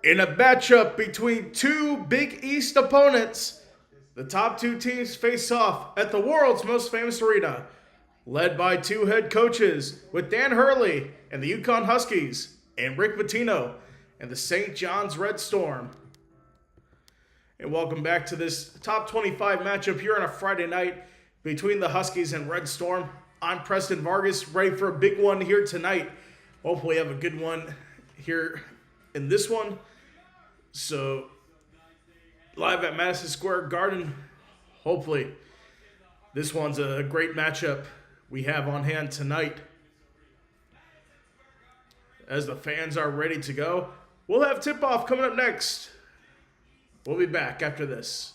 In a matchup between two Big East opponents, the top two teams face off at the world's most famous arena, led by two head coaches with Dan Hurley and the UConn Huskies and Rick Pitino and the St. John's Red Storm. And welcome back to this top 25 matchup here on a Friday night between the Huskies and Red Storm. I'm Preston Vargas, ready for a big one here tonight. Hopefully have a good one here in this one. So, live at Madison Square Garden, hopefully this one's a great matchup we have on hand tonight. As the fans are ready to go, we'll have tip-off coming up next. We'll be back after this.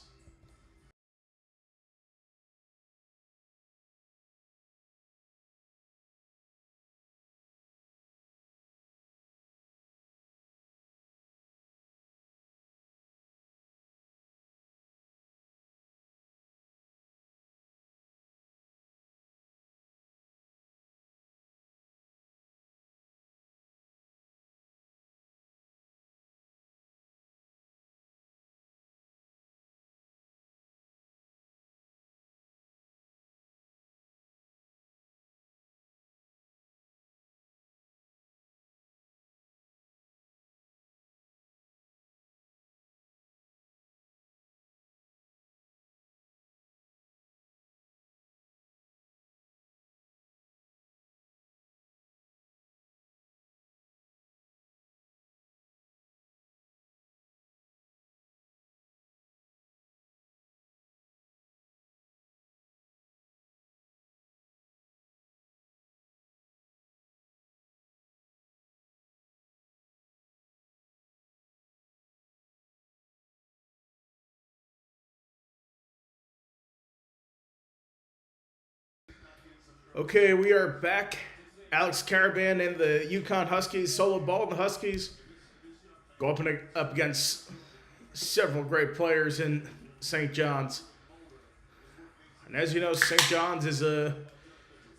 Okay, we are back. Alex Caravan and the UConn Huskies, solo ball in the Huskies. Go up against several great players in St. John's. And as you know, St. John's is a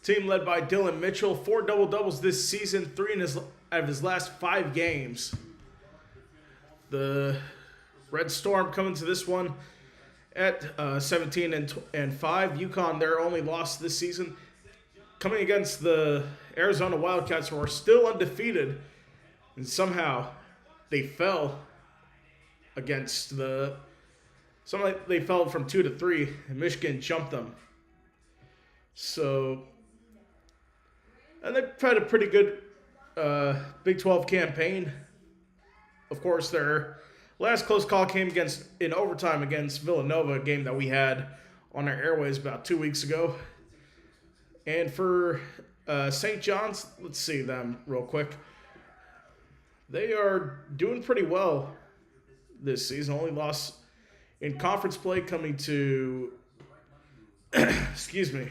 team led by Dylan Mitchell. 4 double-doubles this season, 3 out of his last 5 games. The Red Storm coming to this one at 17 and 5. UConn, their only loss this season, coming against the Arizona Wildcats, who are still undefeated, and somehow they fell against they fell from 2 to 3, and Michigan jumped them. So, and they've had a pretty good Big 12 campaign. Of course, their last close call came in overtime against Villanova, a game that we had on our airways about 2 weeks ago. And for St. John's, let's see them real quick. They are doing pretty well this season. Only loss in conference play coming to, excuse me,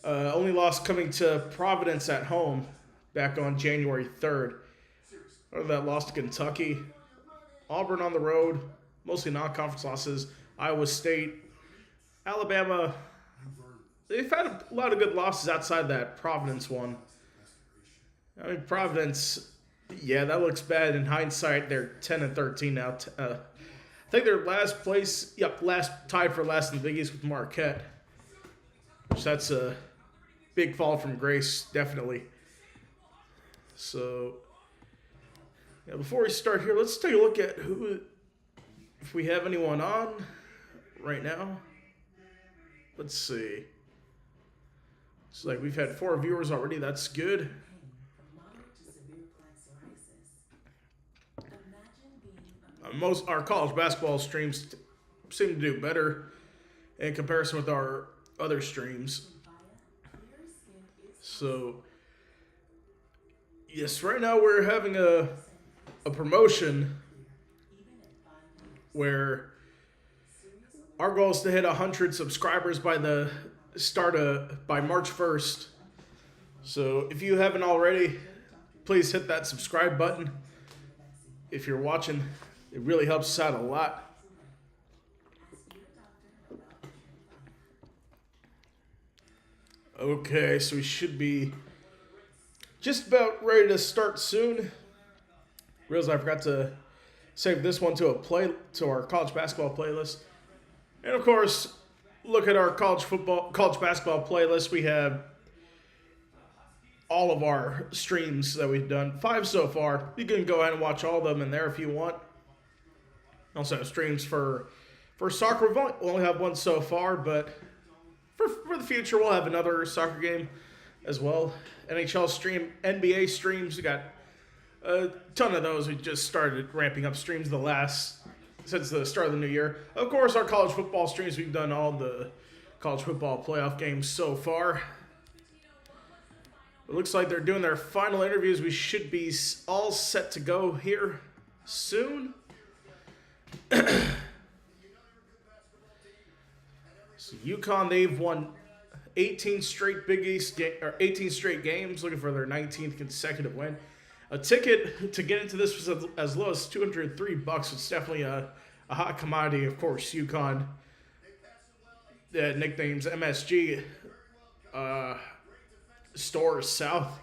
only loss coming to Providence at home back on January 3rd. Other than that, lost to Kentucky. Auburn on the road, mostly non-conference losses. Iowa State, Alabama. They've had a lot of good losses outside that Providence one. I mean, Providence, yeah, that looks bad in hindsight. They're 10 and 13 now. I think they're tied for last in the Big East with Marquette. Which that's a big fall from grace, definitely. So, yeah, before we start here, let's take a look at if we have anyone on right now. Let's see. It's like we've had 4 viewers already. That's good. Our college basketball streams seem to do better in comparison with our other streams. So, yes, right now we're having a promotion where our goal is to hit 100 subscribers by March 1st. So if you haven't already, please hit that subscribe button. If you're watching, it really helps us out a lot. Okay, so we should be just about ready to start soon. Realize I forgot to save this one to our college basketball playlist. And of course, look at our college basketball playlist. We have all of our streams that we've done, 5 so far. You can go ahead and watch all of them in there if you want. Also have streams for soccer. We only have 1 so far, but for the future, we'll have another soccer game as well. NHL stream, NBA streams. We got a ton of those. We just started ramping up streams since the start of the new year. Of course, our college football streams, we've done all the college football playoff games so far. It looks like they're doing their final interviews. We should be all set to go here soon. So UConn, they've won 18 straight Big East 18 straight games, looking for their 19th consecutive win. A ticket to get into this was as low as $203. It's definitely a hot commodity. Of course, UConn, nicknames MSG, Stores South.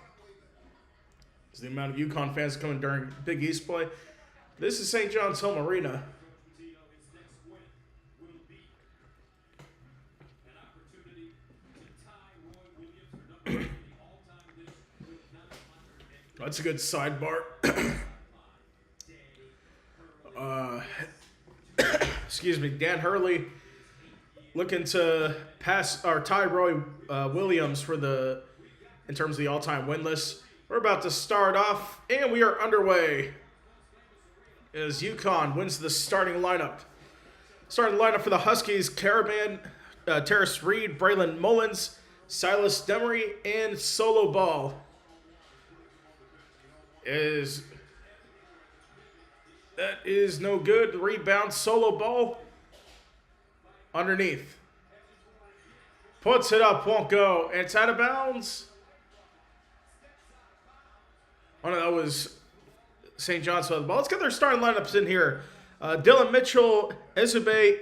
Is the amount of UConn fans coming during Big East play. This is St. John's Home Arena. That's a good sidebar. Excuse me, Dan Hurley looking to pass or tie Roy Williams in terms of the all-time win list. We're about to start off, and we are underway as UConn wins the starting lineup. Starting lineup for the Huskies: Caravan, Terrace Reed, Braylon Mullins, Silas Demery, and Solo Ball. That is no good. Rebound, Solo Ball underneath. Puts it up, won't go. And it's out of bounds. Oh no, that was St. John's with the ball. Let's get their starting lineups in here. Dylan Mitchell, Ezebe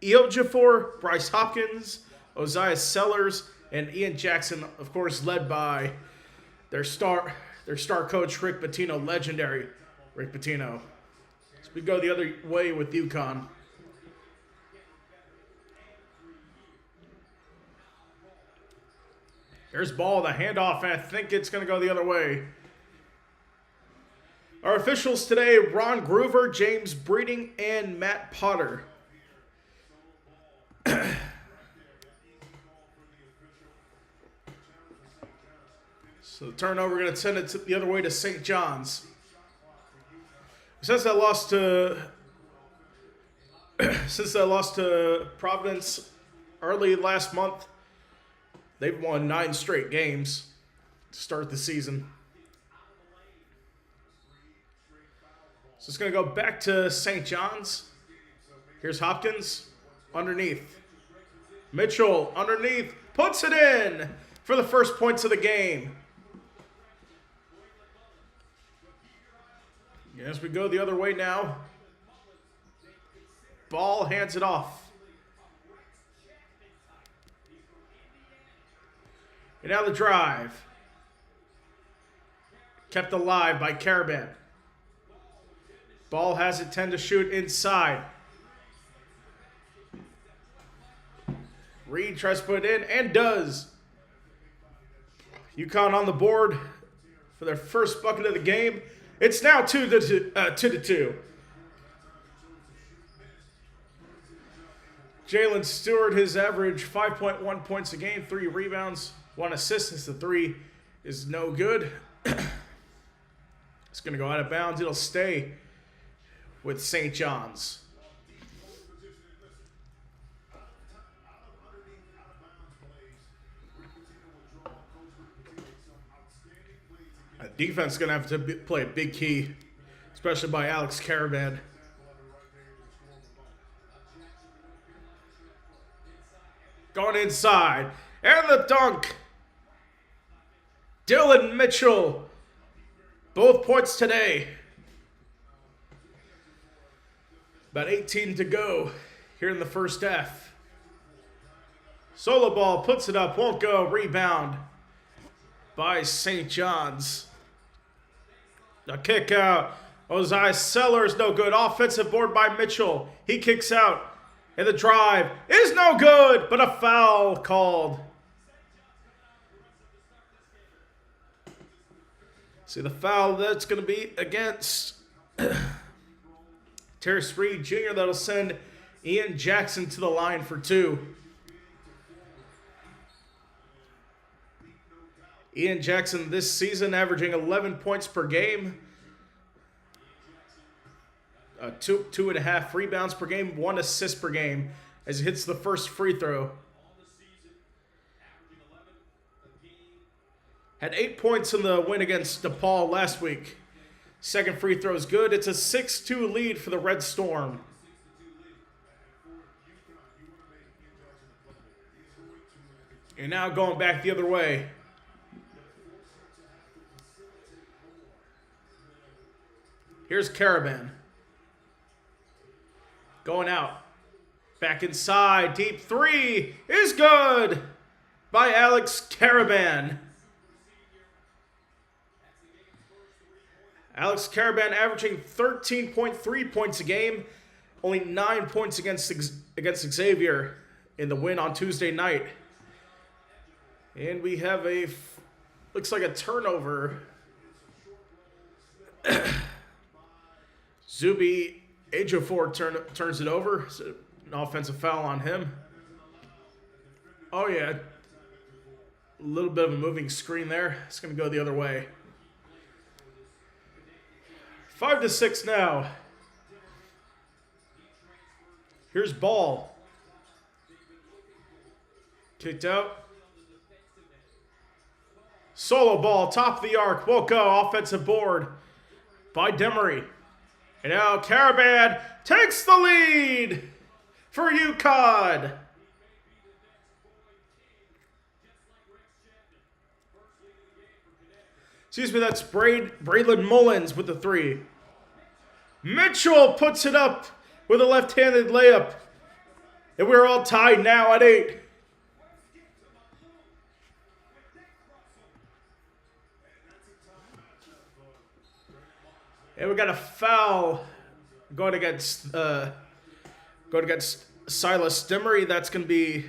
Iojafor, Bryce Hopkins, Ozias Sellers, and Ian Jackson, of course, led by their star coach, Rick Pitino, legendary Rick Pitino. So we go the other way with UConn. There's ball, the handoff, and I think it's going to go the other way. Our officials today: Ron Groover, James Breeding, and Matt Potter. So the turnover, we're going to send it the other way to St. John's. Since I lost to Providence early last month, they've won 9 straight games to start the season. So it's going to go back to St. John's. Here's Hopkins underneath. Mitchell underneath, puts it in for the first points of the game. As we go the other way now. Ball, hands it off. And now the drive. Kept alive by Caravan. Ball has it, 10 to shoot inside. Reed tries to put it in and does. UConn on the board for their first bucket of the game. It's now 2 to 2. Jalen Stewart, his average 5.1 points a game, 3 rebounds, 1 assist. Since the 3 is no good. It's going to go out of bounds. It'll stay with St. John's. Defense is going to have to play a big key, especially by Alex Caravan. Going inside. And the dunk. Dylan Mitchell. Both points today. About 18 to go here in the first half. Solo Ball puts it up, won't go. Rebound by St. John's. A kick out. Ozai Sellers, no good. Offensive board by Mitchell. He kicks out. And the drive is no good, but a foul called. See the foul that's going to be against Terrace Reed Jr. That'll send Ian Jackson to the line for 2. Ian Jackson this season averaging 11 points per game. 2.5 rebounds per game, 1 assist per game as he hits the first free throw. Had 8 points in the win against DePaul last week. Second free throw is good. It's a 6-2 lead for the Red Storm. And now going back the other way. Here's Caravan. Going out. Back inside. Deep 3 is good by Alex Caravan. Alex Caravan averaging 13.3 points a game. Only 9 points against Xavier in the win on Tuesday night. And we have looks like a turnover. Zuby Ejiofor turns it over. It's an offensive foul on him. Oh, yeah. A little bit of a moving screen there. It's going to go the other way. 5-6 now. Here's Ball. Kicked out. Solo ball, top of the arc. Will go. Offensive board by Demery. And now Caravan takes the lead for UConn. Excuse me, that's Braylon Mullins with the 3. Mitchell puts it up with a left-handed layup. And we're all tied now at 8. And we got a foul going against Silas Demery. That's going to be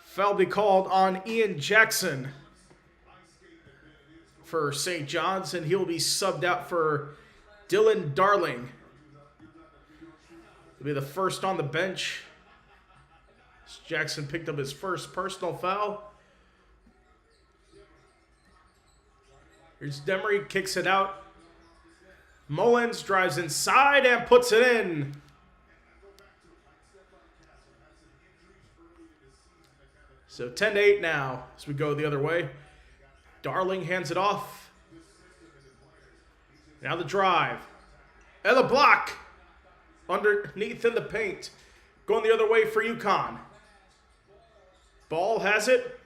foul be called on Ian Jackson for St. John's, and he'll be subbed out for Dylan Darling. He'll be the first on the bench. Jackson picked up his first personal foul. Here's Demery, kicks it out. Mullins drives inside and puts it in. So 10-8 now as we go the other way. Darling hands it off. Now the drive. And the block. Underneath in the paint. Going the other way for UConn. Ball has it.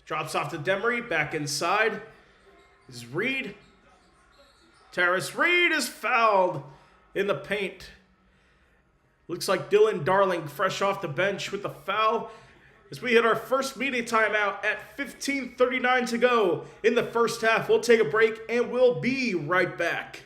Drops off to Demery. Back inside. This is Reed. Terrace Reed is fouled in the paint. Looks like Dylan Darling fresh off the bench with the foul. As we hit our first media timeout at 15:39 to go in the first half. We'll take a break and we'll be right back.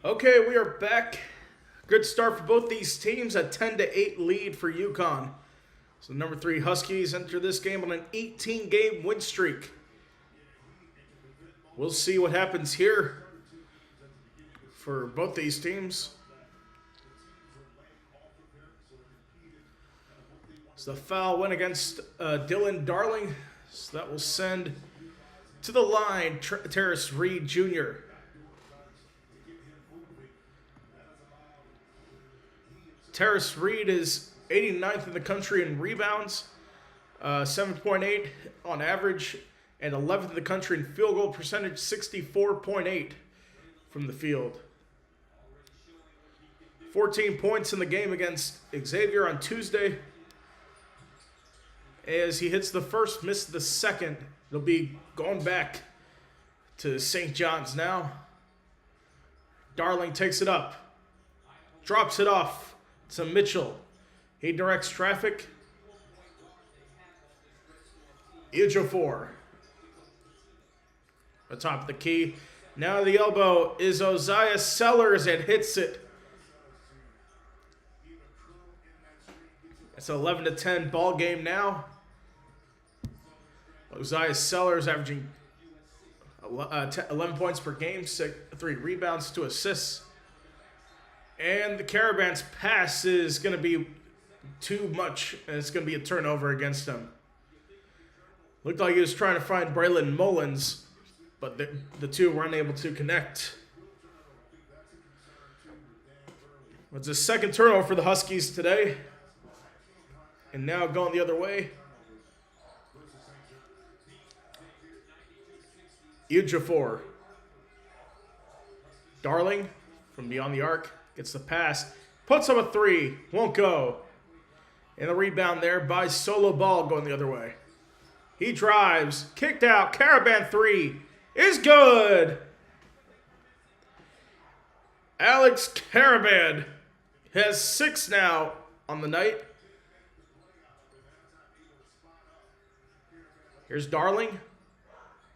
Okay, we are back. Good start for both these teams. A 10-8 lead for UConn. So number 3 Huskies enter this game on an 18-game win streak. We'll see what happens here for both these teams. So the foul went against Dylan Darling. So that will send to the line Terrace Reed Jr. Terrace Reed is 89th in the country in rebounds, 7.8 on average, and 11th in the country in field goal percentage, 64.8 from the field. 14 points in the game against Xavier on Tuesday. As he hits the first, misses the second. It'll be going back to St. John's now. Darling takes it up, drops it off to Mitchell. He directs traffic. Ejiofor. Atop the key. Now the elbow is Osiah Sellers and hits it. It's an 11-10 ball game now. Osiah Sellers averaging 11 points per game, 3 rebounds, 2 assists. And the Caravan's pass is going to be too much, and it's going to be a turnover against him. Looked like he was trying to find Braylon Mullins, but the two were unable to connect. It's a second turnover for the Huskies today. And now going the other way. Ejiofor. Darling from beyond the arc gets the pass. Puts up a 3. Won't go. And the rebound there by Solo Ball going the other way. He drives. Kicked out. Caravan 3 is good. Alex Caravan has 6 now on the night. Here's Darling.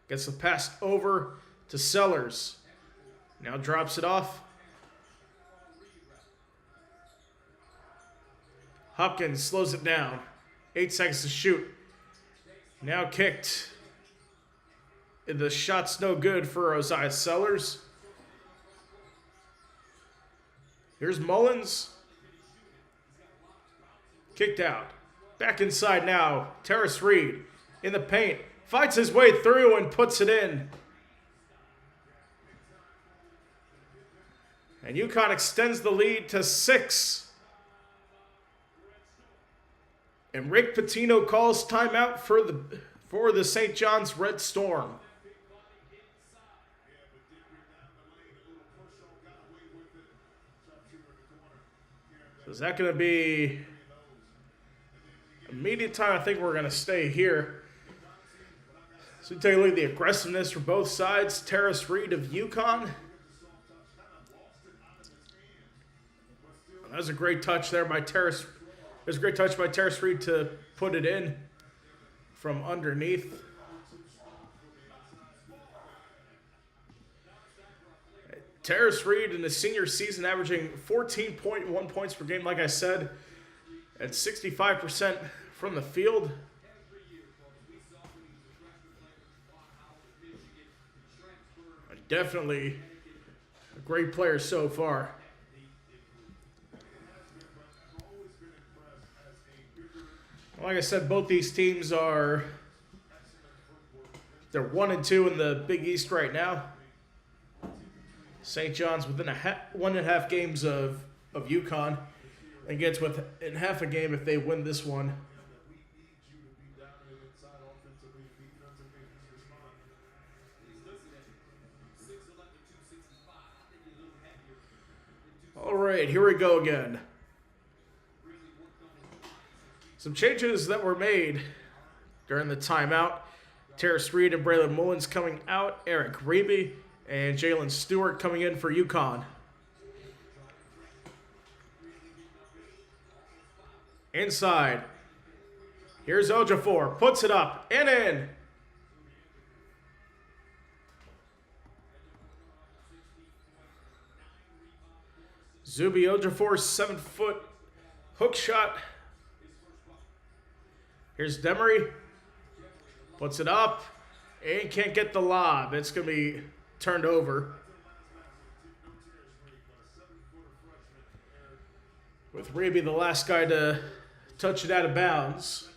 Gets the pass over to Sellers. Now drops it off. Hopkins slows it down. 8 seconds to shoot. Now kicked. The shot's no good for Osiah Sellers. Here's Mullins. Kicked out. Back inside now. Terrace Reed in the paint. Fights his way through and puts it in. And UConn extends the lead to 6. And Rick Pitino calls timeout for the St. John's Red Storm. So is that going to be immediate time? I think we're going to stay here. So we take a look at the aggressiveness for both sides. Terrace Reed of UConn. That was a great touch there by Terrace. It was a great touch by Terrace Reed to put it in from underneath. Terrace Reed in his senior season averaging 14.1 points per game, like I said, at 65% from the field. Definitely a great player so far. Like I said, both these teams they're 1-2 in the Big East right now. St. John's within 1.5 games of UConn and gets within half a game if they win this one. All right, here we go again. Some changes that were made during the timeout. Terrace Reed and Braylon Mullins coming out. Eric Reby and Jalen Stewart coming in for UConn. Inside. Here's Ejiofor. Puts it up and in. Zuby Ojefor, 7-foot hook shot. Here's Demery. Puts it up. And can't get the lob. It's going to be turned over. With Raby the last guy to touch it out of bounds.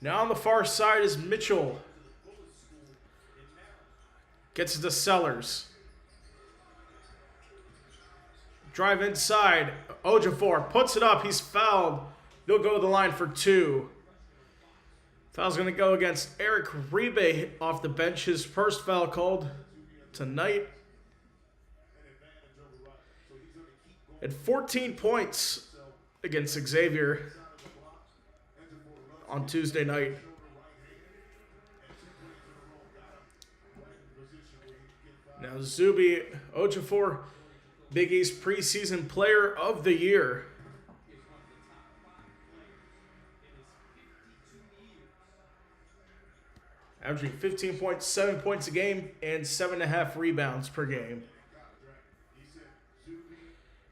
Now on the far side is Mitchell. Gets it to Sellers. Drive inside. Ojefor puts it up. He's fouled. He'll go to the line for 2. Foul's going to go against Eric Rebe off the bench. His first foul called tonight. At 14 points against Xavier on Tuesday night. Now Zuby Ojefor, Big East preseason player of the year. Averaging 15.7 points a game and 7.5 rebounds per game.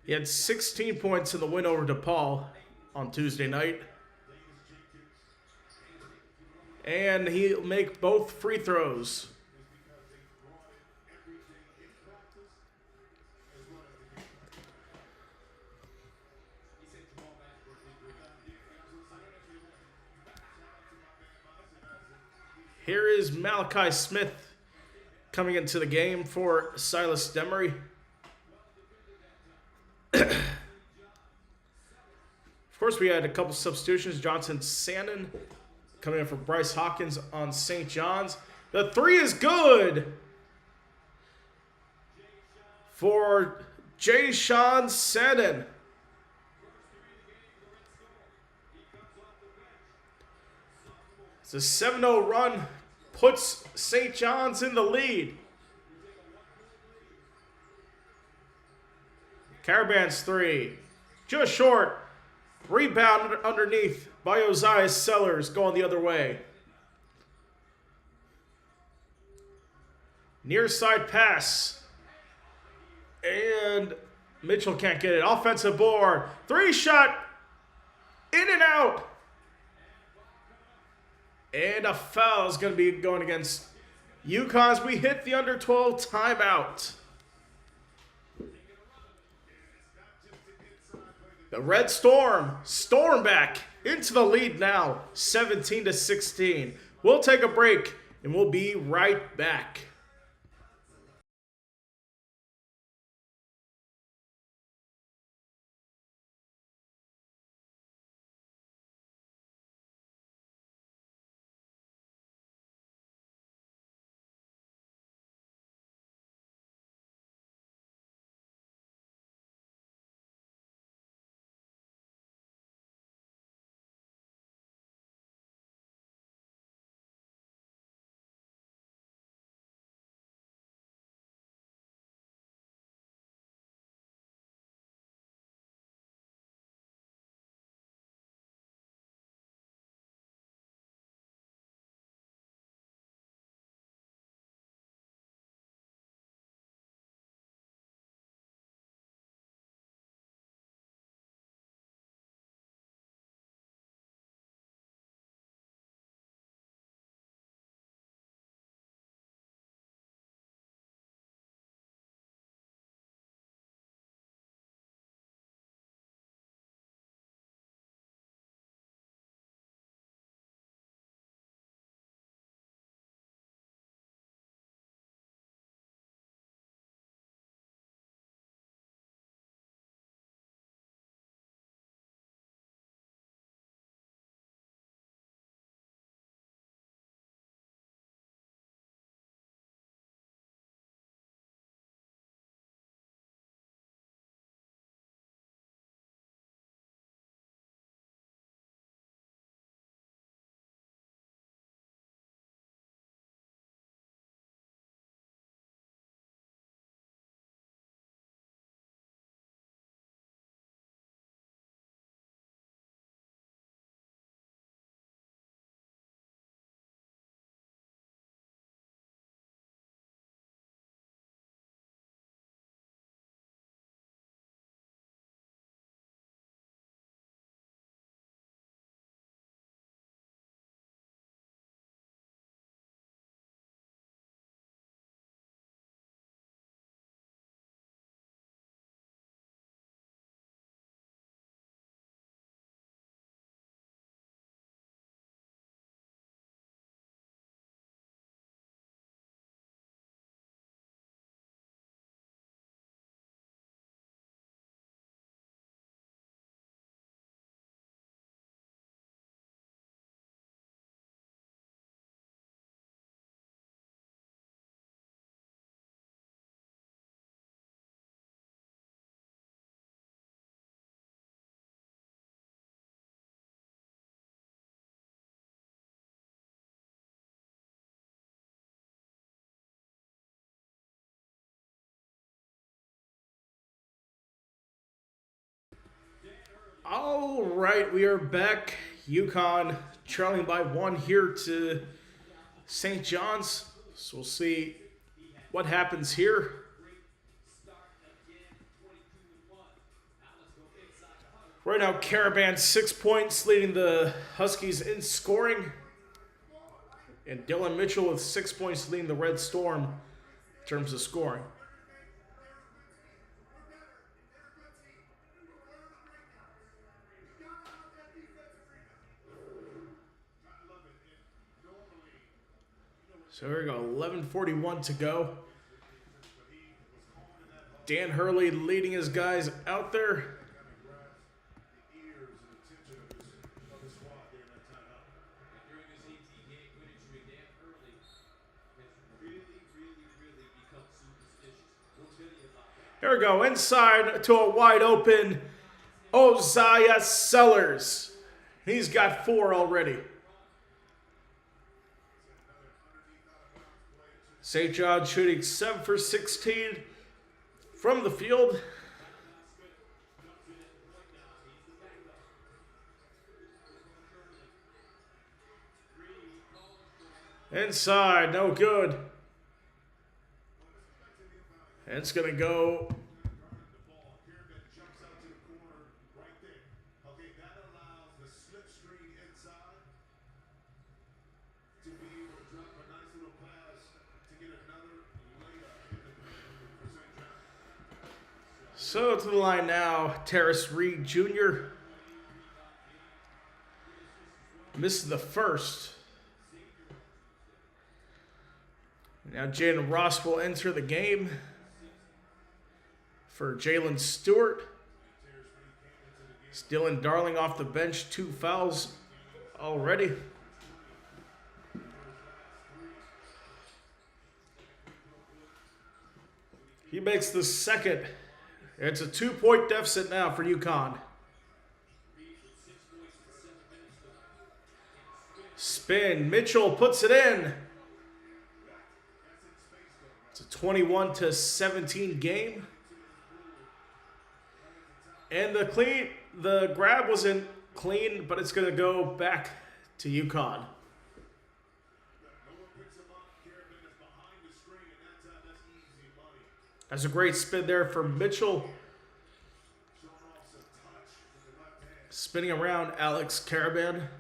He had 16 points in the win over DePaul on Tuesday night. And he'll make both free throws. Here is Malachi Smith coming into the game for Silas Demery. Of course, we had a couple substitutions. Johnson Sannon coming in for Bryce Hawkins on St. John's. The 3 is good for Jay Sean Sannon. It's a 7-0 run. Puts St. John's in the lead. Caravan's 3. Just short. Rebound underneath by Ozias Sellers, going the other way. Near side pass. And Mitchell can't get it. Offensive board. 3 shot. In and out. And a foul is going to be going against UConn as we hit the under 12 timeout. The Red Storm back into the lead now, 17-16. We'll take a break and we'll be right back. All right, we are back. UConn trailing by 1 here to St. John's. So we'll see what happens here. Right now, Caravan 6 points, leading the Huskies in scoring. And Dylan Mitchell with 6 points, leading the Red Storm in terms of scoring. So here we go, 11:41 to go. Dan Hurley leading his guys out there. Here we go, inside to a wide open Ozziah Sellers. He's got 4 already. St. John shooting 7 for 16 from the field. Inside, no good. And it's going to go. So to the line now, Terrace Reed Jr. Misses the first. Now Jaden Ross will enter the game for Jalen Stewart. Dylan Darling off the bench, 2 fouls already. He makes the second. It's a 2-point deficit now for UConn. Spin. Mitchell puts it in. It's a 21-17 game. And the grab wasn't clean, but it's going to go back to UConn. That's a great spin there for Mitchell. Spinning around Alex Caravan.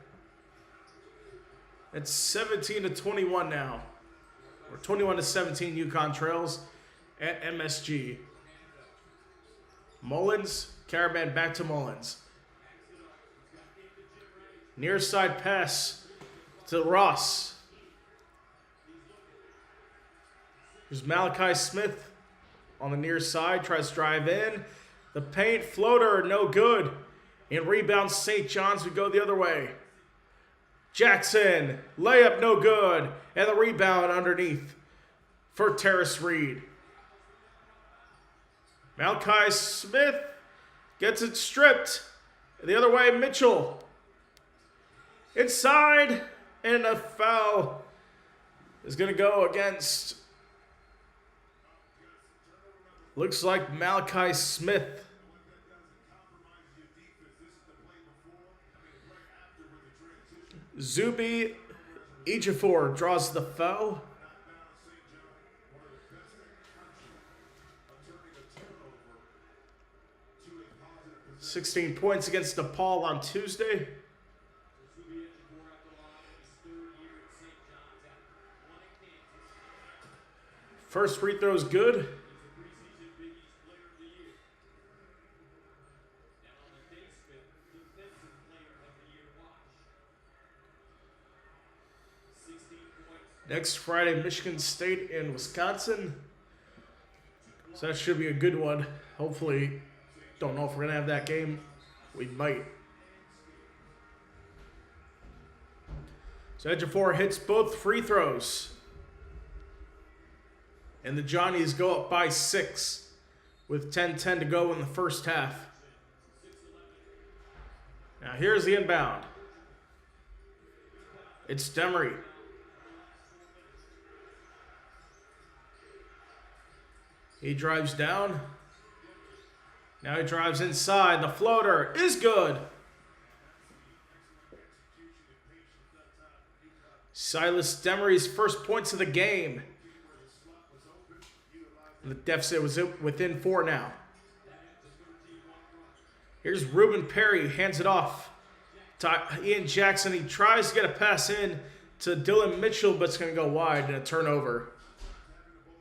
It's 17-21 now. Or 21-17 UConn trails at MSG. Mullins, Caravan back to Mullins. Near side pass to Ross. There's Malachi Smith on the near side, tries to drive in. The paint floater, no good. And rebounds St. John's, we go the other way. Jackson, layup no good. And the rebound underneath for Terrace Reed. Malachi Smith gets it stripped. The other way, Mitchell. Inside, and a foul is going to go against, looks like Malachi Smith. Zuby Ejiofor draws the foul. $16 points against DePaul on Tuesday. First free throw is good. Next Friday, Michigan State and Wisconsin. So that should be a good one. Hopefully, don't know if we're going to have that game. We might. So Ejiofor hits both free throws. And the Johnnies go up by 6 with 10:10 to go in the first half. Now here's the inbound. It's Demery. He drives down. Now he drives inside. The floater is good. Silas Demery's first points of the game. The deficit was within 4 now. Here's Ruben Perry, hands it off to Ian Jackson. He tries to get a pass in to Dylan Mitchell, but it's going to go wide and a turnover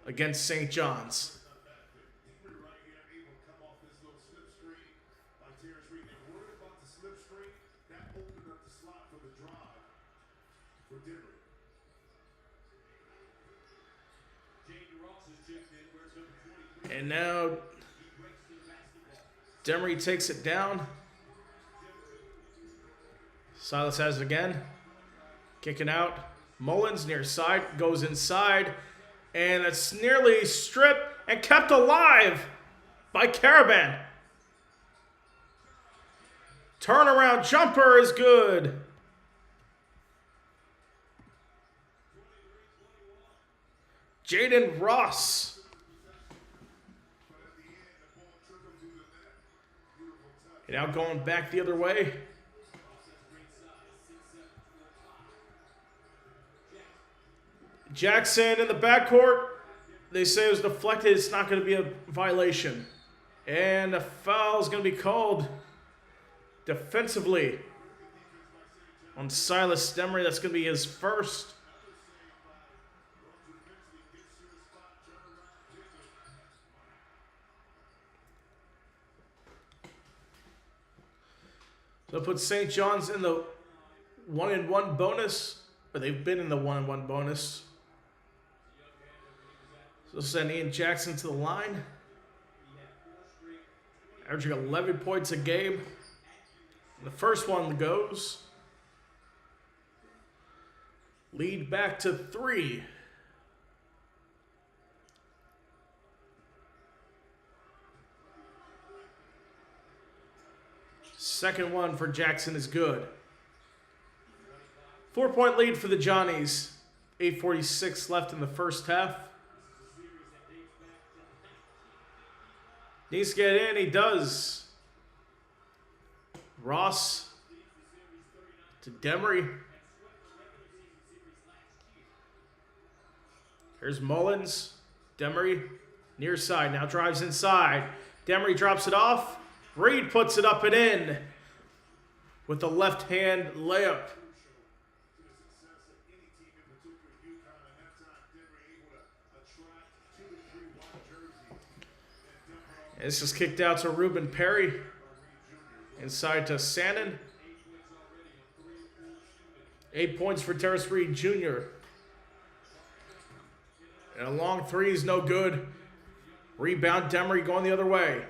against St. John's. And now Demery takes it down. Silas has it again. Kicking out. Mullins near side. Goes inside. And it's nearly stripped and kept alive by Caravan. Turnaround jumper is good. Jaden Ross. Now going back the other way. Jackson in the backcourt. They say it was deflected. It's not going to be a violation. And a foul is going to be called defensively on Silas Demery. That's going to be his first. So that puts St. John's in the 1-and-1 bonus, or they've been in the 1-and-1 bonus. So send Ian Jackson to the line. Averaging 11 points a game. The first one goes. Lead back to 3. Second one for Jackson is good. 4-point lead for the Johnnies. 8:46 left in the first half. Needs to get in. He does. Ross to Demery. Here's Mullins. Demery near side. Now drives inside. Demery drops it off. Reed puts it up and in with the left-hand layup. This is kicked out to Ruben Perry. Inside to Sannon. 8 points for Terrace Reed Jr. And a long three is no good. Rebound, Demery going the other way.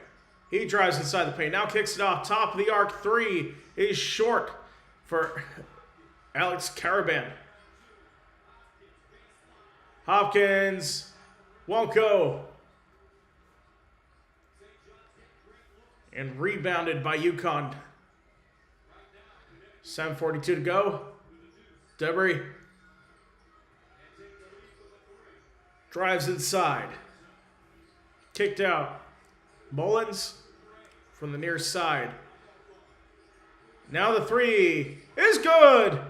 He drives inside the paint. Now kicks it off. Top of the arc. 3 is short for Alex Caravan. Hopkins won't go. And rebounded by UConn. 7:42 to go. Demery drives inside. Kicked out. Mullins from the near side. Now the 3 is good.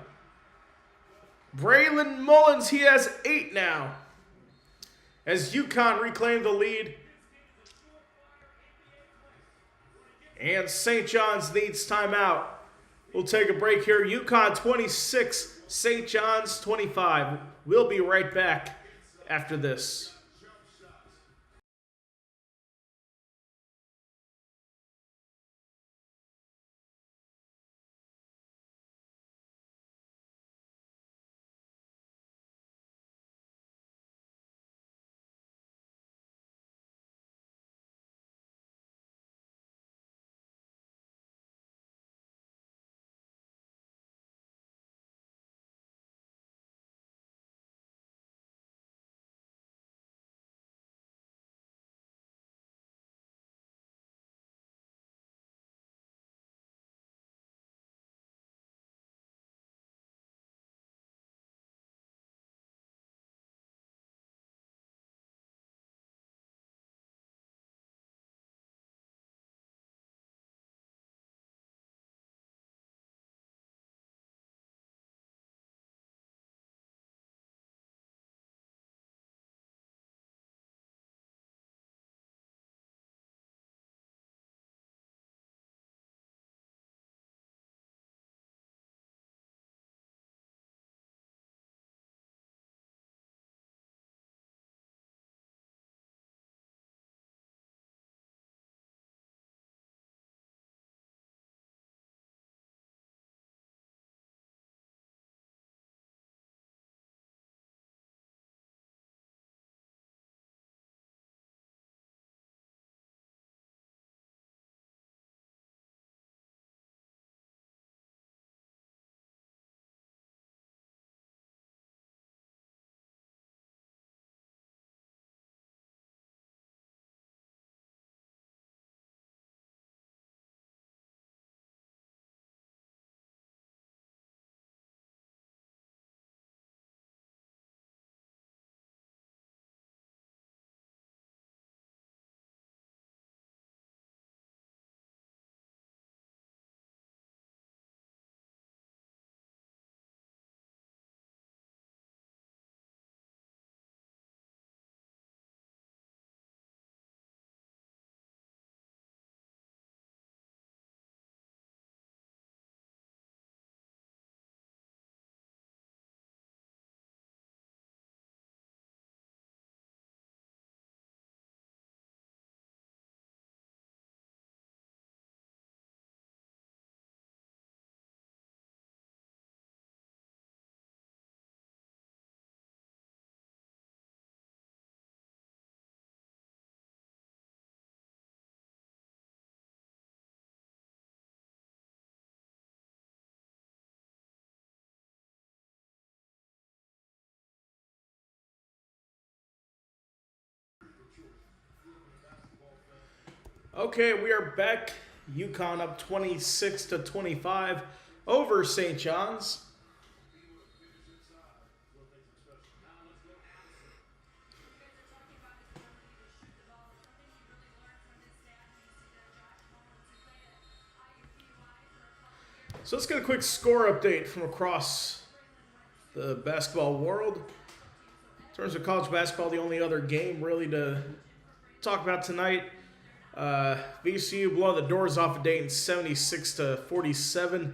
Braylon Mullins, he has 8 now. As UConn reclaimed the lead. And St. John's needs timeout. We'll take a break here. UConn 26, St. John's 25. We'll be right back after this. Okay, we are back. UConn up 26-25 over St. John's. So let's get a quick score update from across the basketball world. In terms of college basketball, the only other game really to talk about tonight. VCU blowing the doors off of Dayton 76-47.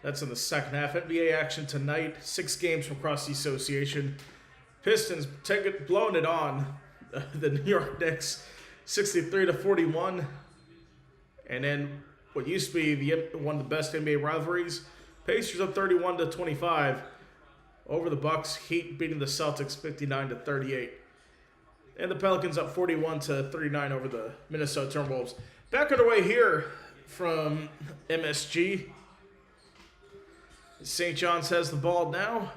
That's in the second half. NBA action tonight. 6 games from across the association. Pistons blowing it on the New York Knicks 63-41. And then what used to be one of the best NBA rivalries, Pacers up 31-25 over the Bucks. Heat beating the Celtics 59-38. And the Pelicans up 41-39 over the Minnesota Timberwolves. Back underway here from MSG. St. John's has the ball now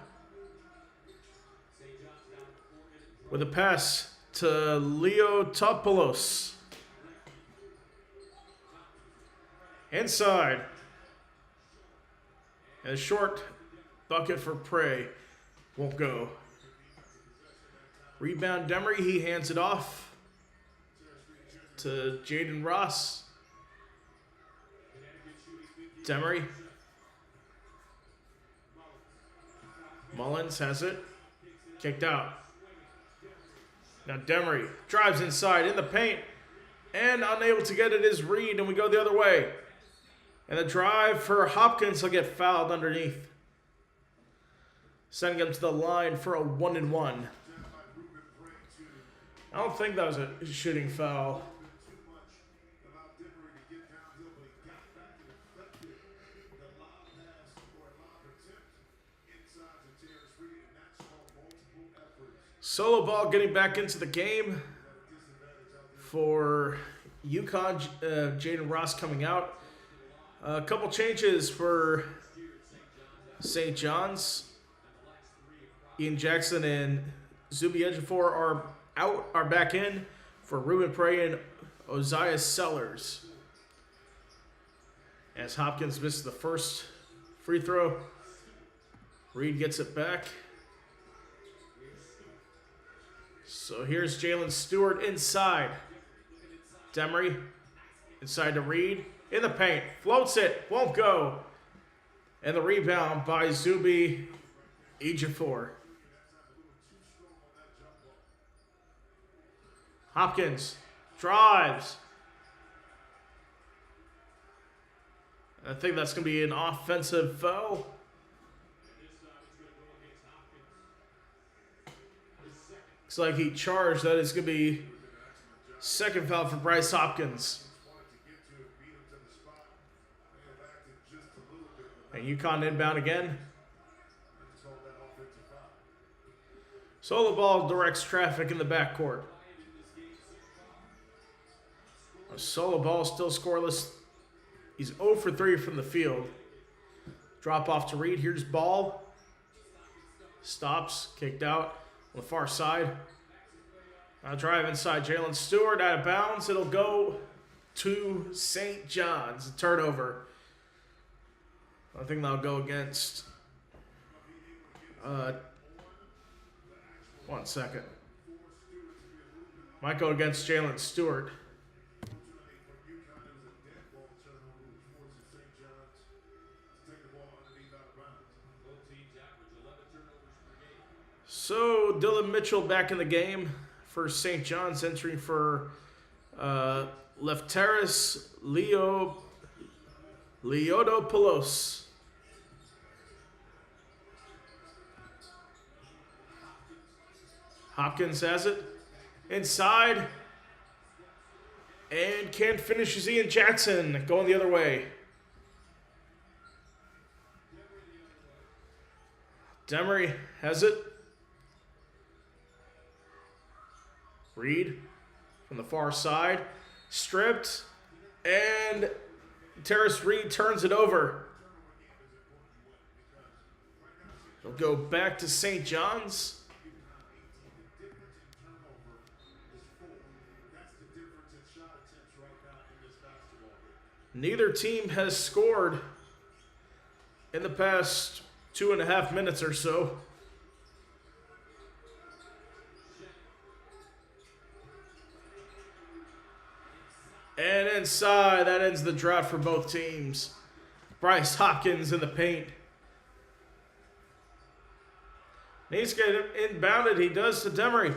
with a pass to Leotopoulos. Inside. And a short bucket for Prey. Won't go. Rebound Demery. He hands it off to Jaden Ross. Demery. Mullins has it. Kicked out. Now Demery drives inside in the paint. And unable to get it is Reed. And we go the other way. And the drive for Hopkins will get fouled underneath. Sending him to the line for a 1-and-1. I don't think that was a shooting foul. Solo ball getting back into the game for UConn. Jaden Ross coming out. A couple changes for St. John's. Ian Jackson and Zuby Ejiofor are back in for Ruben Prey and Ozias Sellers. As Hopkins misses the first free throw, Reed gets it back. So here's Jalen Stewart inside. Demery inside to Reed. In the paint. Floats it. Won't go. And the rebound by Zuby Ejiofor. Hopkins drives. I think that's going to be an offensive foul. Looks like he charged. That is going to be second foul for Bryce Hopkins. And UConn inbound again. Solo ball directs traffic in the backcourt. A solo ball still scoreless. He's 0 for 3 from the field. Drop off to Reed. Here's ball. Stops. Kicked out on the far side. Now drive inside. Jalen Stewart out of bounds. It'll go to St. John's. A turnover. I think that'll go against. 1 second. Might go against Jalen Stewart. So Dylan Mitchell back in the game for St. John's, entering for Lefteris Leotopoulos. Hopkins has it. Inside. And can't finish is Ian Jackson. Going the other way. Demery has it. Reed from the far side. Stripped. And Terrace Reed turns it over. It'll go back to St. John's. Neither team has scored in the past 2.5 minutes or so. And inside, that ends the drive for both teams. Bryce Hopkins in the paint. Needs to get inbounded. He does to Demery.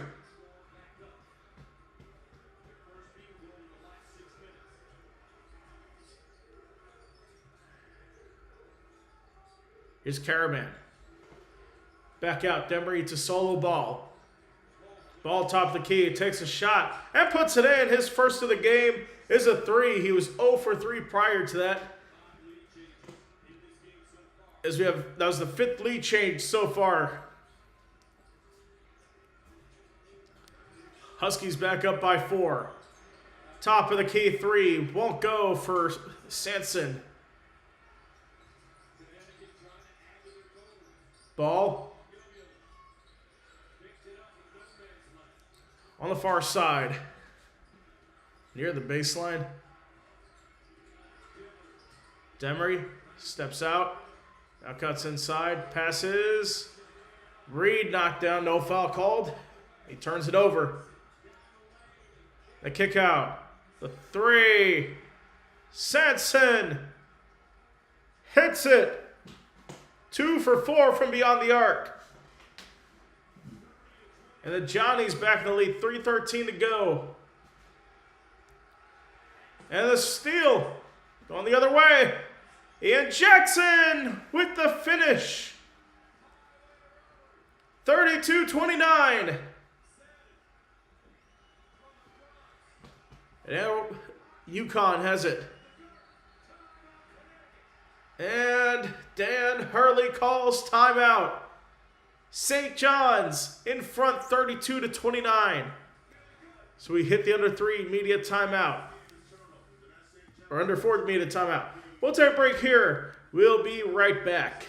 Here's Caravan. Back out. Demery to solo ball. Ball top of the key. Takes a shot and puts it in. His first of the game is a 3. He was 0 for 3 prior to that. That was the 5th lead change so far. Huskies back up by 4. Top of the key 3. Won't go for Sanson. Ball. On the far side. Near the baseline. Demery steps out. Now cuts inside. Passes. Reed knocked down. No foul called. He turns it over. The kick out. The 3. Sanson hits it. 2 for 4 from beyond the arc. And the Johnnies back in the lead. 3:13 to go. And the steal going the other way. Ian Jackson with the finish. 32-29. And now UConn has it. And Dan Hurley calls timeout. St. John's in front 32-29. So we hit the under 3 immediate timeout. Or under 4 immediate timeout. We'll take a break here. We'll be right back.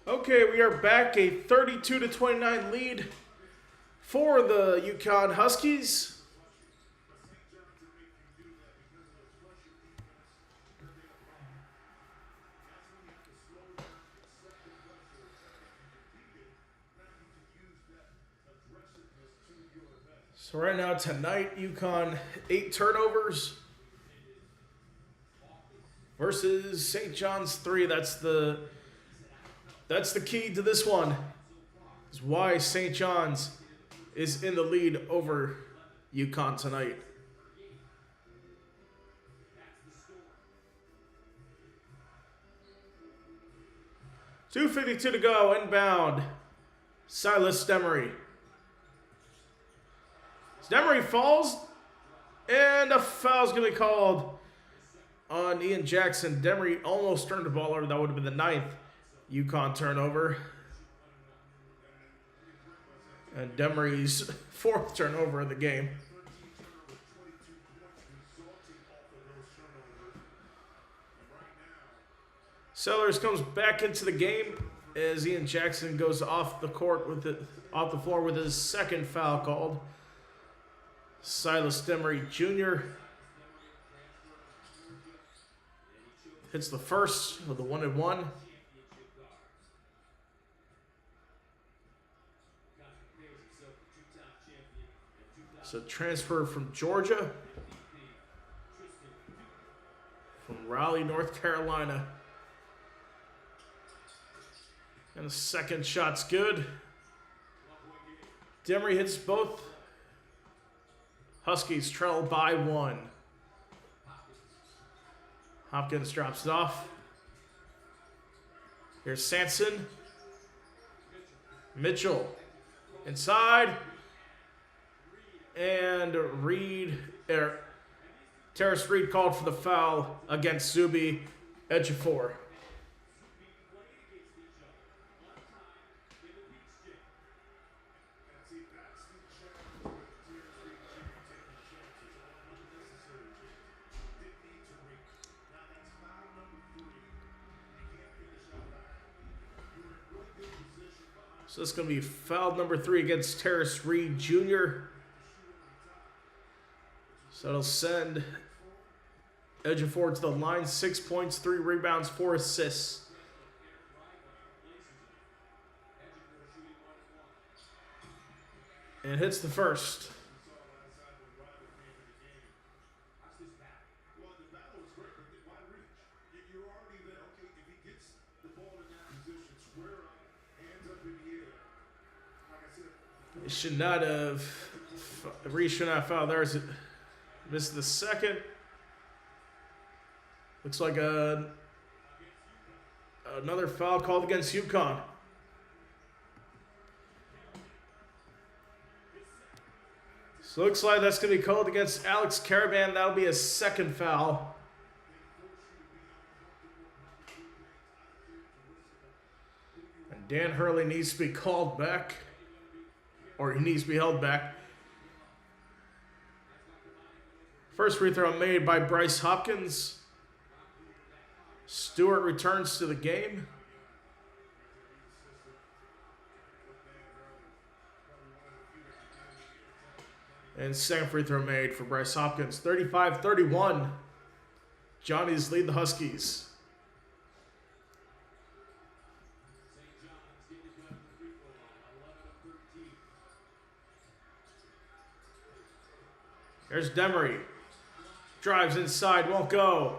Okay, we are back. A 32-29 lead for the UConn Huskies. So right now tonight, UConn 8 turnovers versus St. John's 3. That's the key to this one. Is why St. John's is in the lead over UConn tonight. .252 to go, inbound. Silas Demery. Demery falls, and a foul's going to be called on Ian Jackson. Demery almost turned the ball over. That would have been the 9th UConn turnover. And Demery's 4th turnover of the game. Sellers comes back into the game as Ian Jackson goes off the floor with his 2nd foul called. Silas Demery Jr. hits the first of the 1-and-1. So transfer from Georgia, from Raleigh, North Carolina. And the 2nd shot's good. Demery hits both. Huskies trail by 1. Hopkins drops it off. Here's Sanson. Mitchell. Inside. And Terrace Reed called for the foul against Zuby Ejiofor. So this is going to be foul number 3 against Terrace Reed Jr. So it'll send Ejiofor to the line. 6 points, 3 rebounds, 4 assists. And hits the first. Should not have. Reed should not have fouled there. Missed the 2nd. Looks like another foul called against UConn. So looks like that's going to be called against Alex Caravan. That'll be a 2nd foul. And Dan Hurley needs to be called back. Or he needs to be held back. First free throw made by Bryce Hopkins. Stewart returns to the game. And 2nd free throw made for Bryce Hopkins. 35-31. Johnnies lead the Huskies. There's Demery. Drives inside, won't go.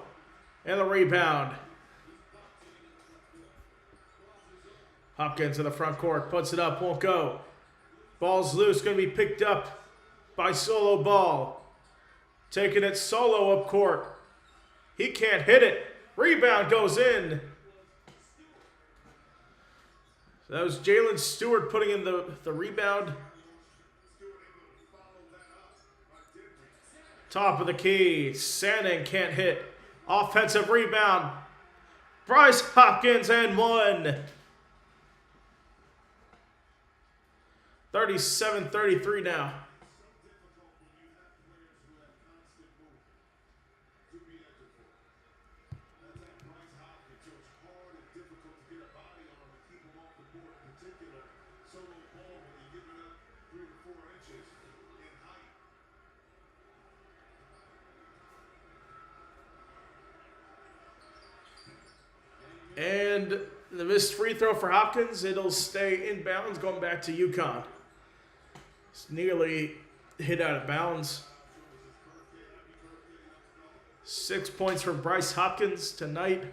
And the rebound. Hopkins in the front court, puts it up, won't go. Ball's loose, going to be picked up by Solo Ball. Taking it solo up court. He can't hit it. Rebound goes in. So that was Jalen Stewart putting in the rebound. Top of the key. Sanning can't hit. Offensive rebound. Bryce Hopkins and 1. 37-33 now. And the missed free throw for Hopkins. It'll stay in bounds going back to UConn. It's nearly hit out of bounds. 6 points for Bryce Hopkins tonight.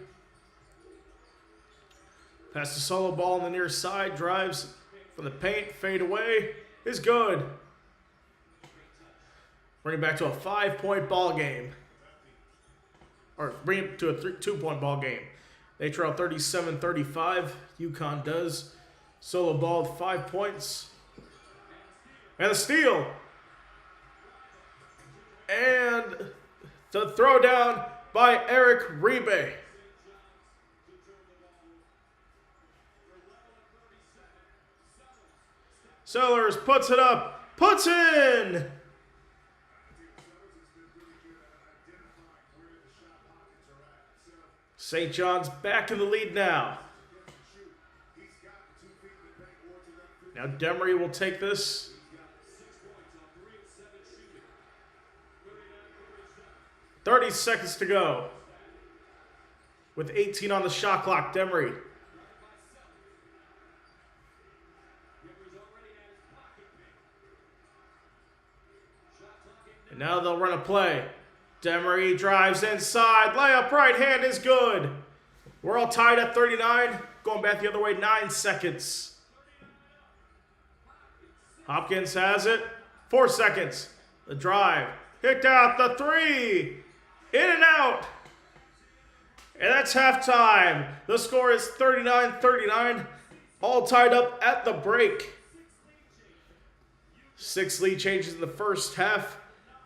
Pass the solo ball on the near side. Drives from the paint. Fade away. Is good. Bring it back to a 5-point ball game. Or bring it to a 2-point ball game. They trail 37-35. UConn does. Solo ball with 5 points. And a steal. And the throw down by Eric Rebe. Sellers puts it up. Puts in. St. John's back in the lead now. Now Demery will take this. .30 seconds to go. With 18 on the shot clock, Demery. And now they'll run a play. Demery drives inside. Layup right hand is good. We're all tied at 39. Going back the other way, 9 seconds. Hopkins has it. 4 seconds. The drive. Kicked out the 3. In and out. And that's halftime. The score is 39-39. All tied up at the break. 6 lead changes in the first half.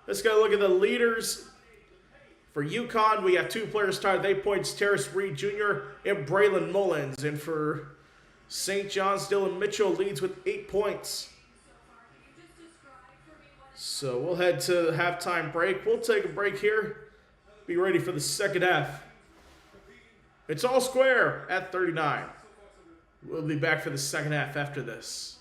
Let's go look at the leaders. For UConn, we have 2 players tied with 8 points. Terrace Reed Jr. and Braylon Mullins. And for St. John's, Dylan Mitchell leads with 8 points. So we'll head to the halftime break. We'll take a break here. Be ready for the second half. It's all square at 39. We'll be back for the second half after this.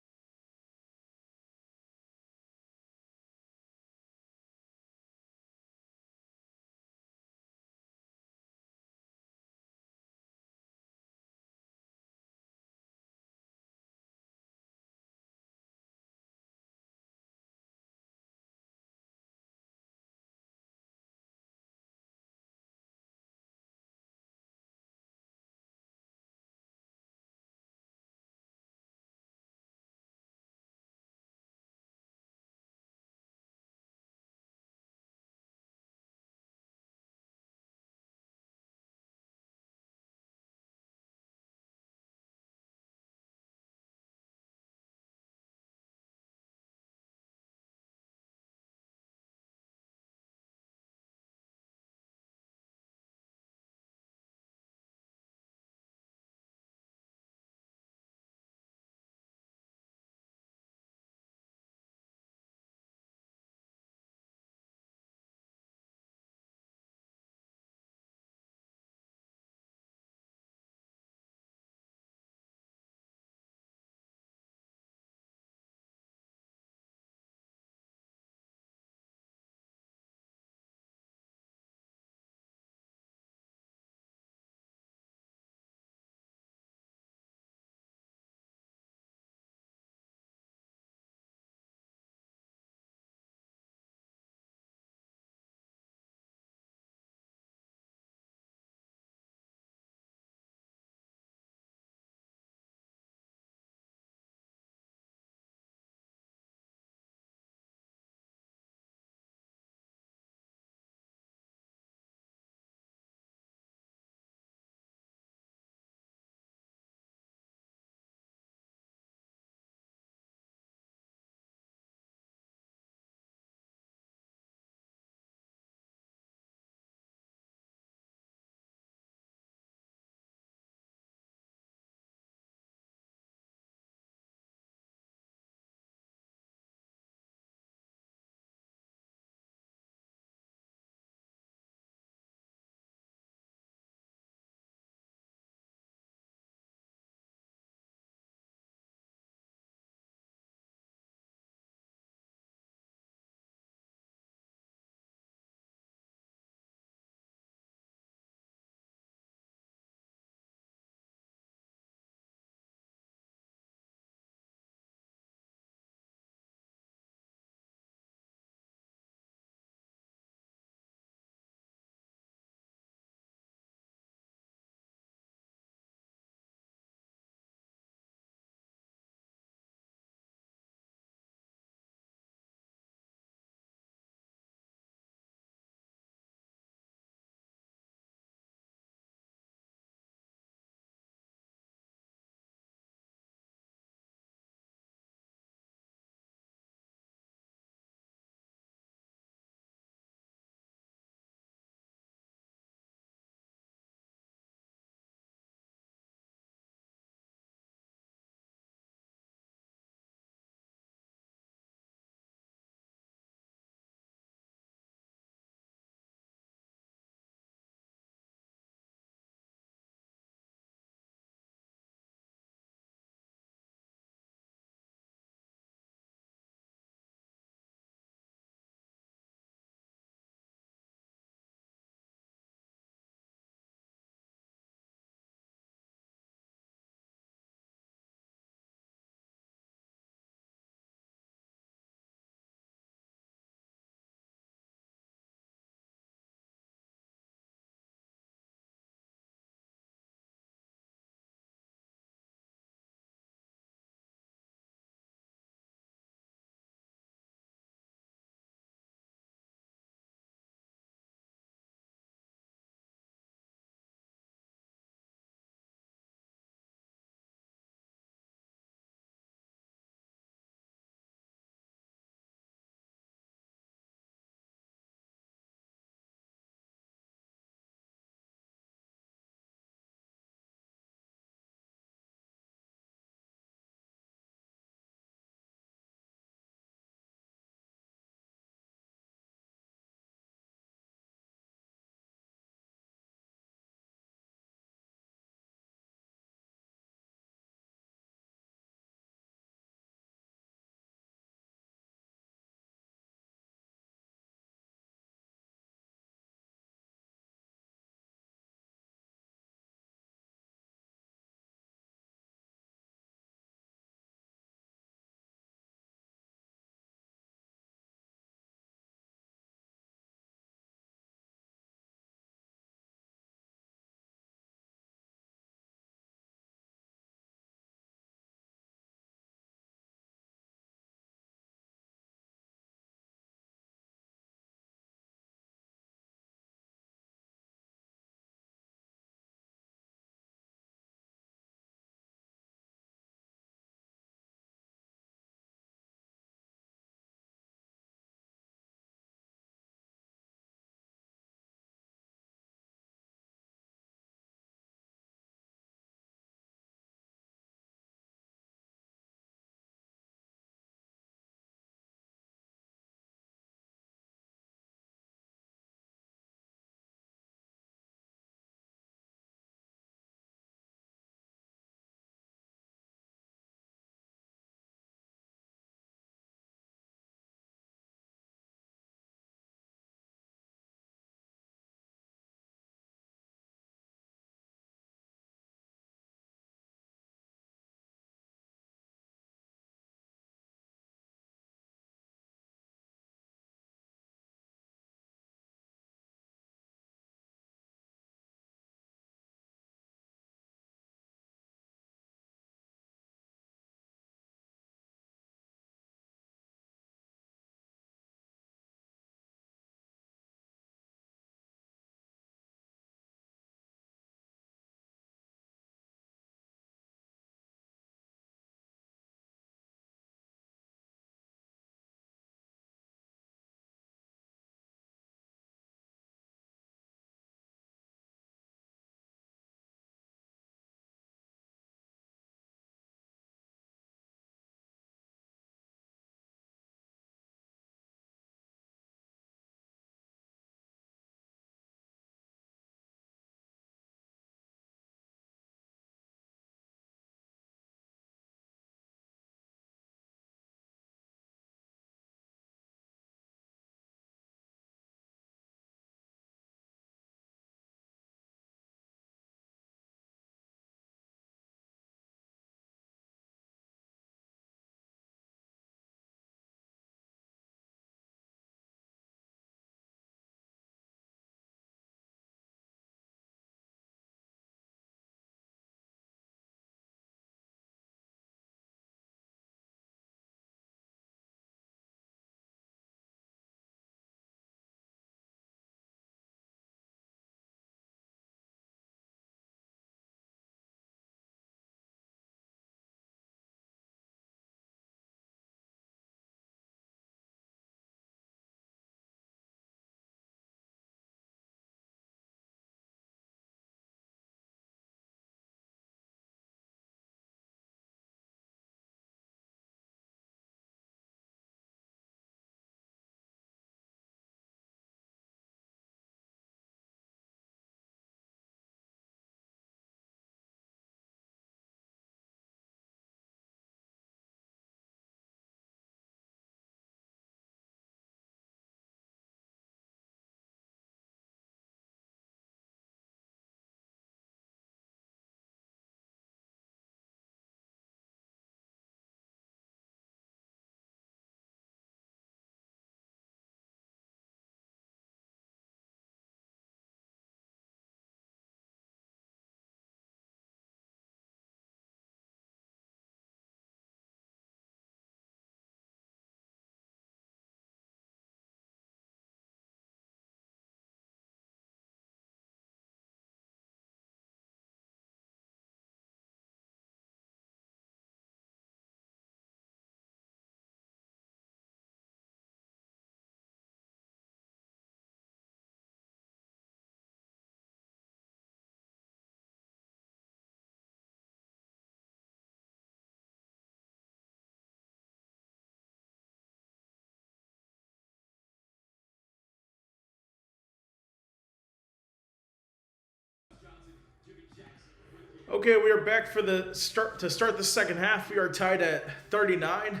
Okay, we are back for the start the second half. We are tied at 39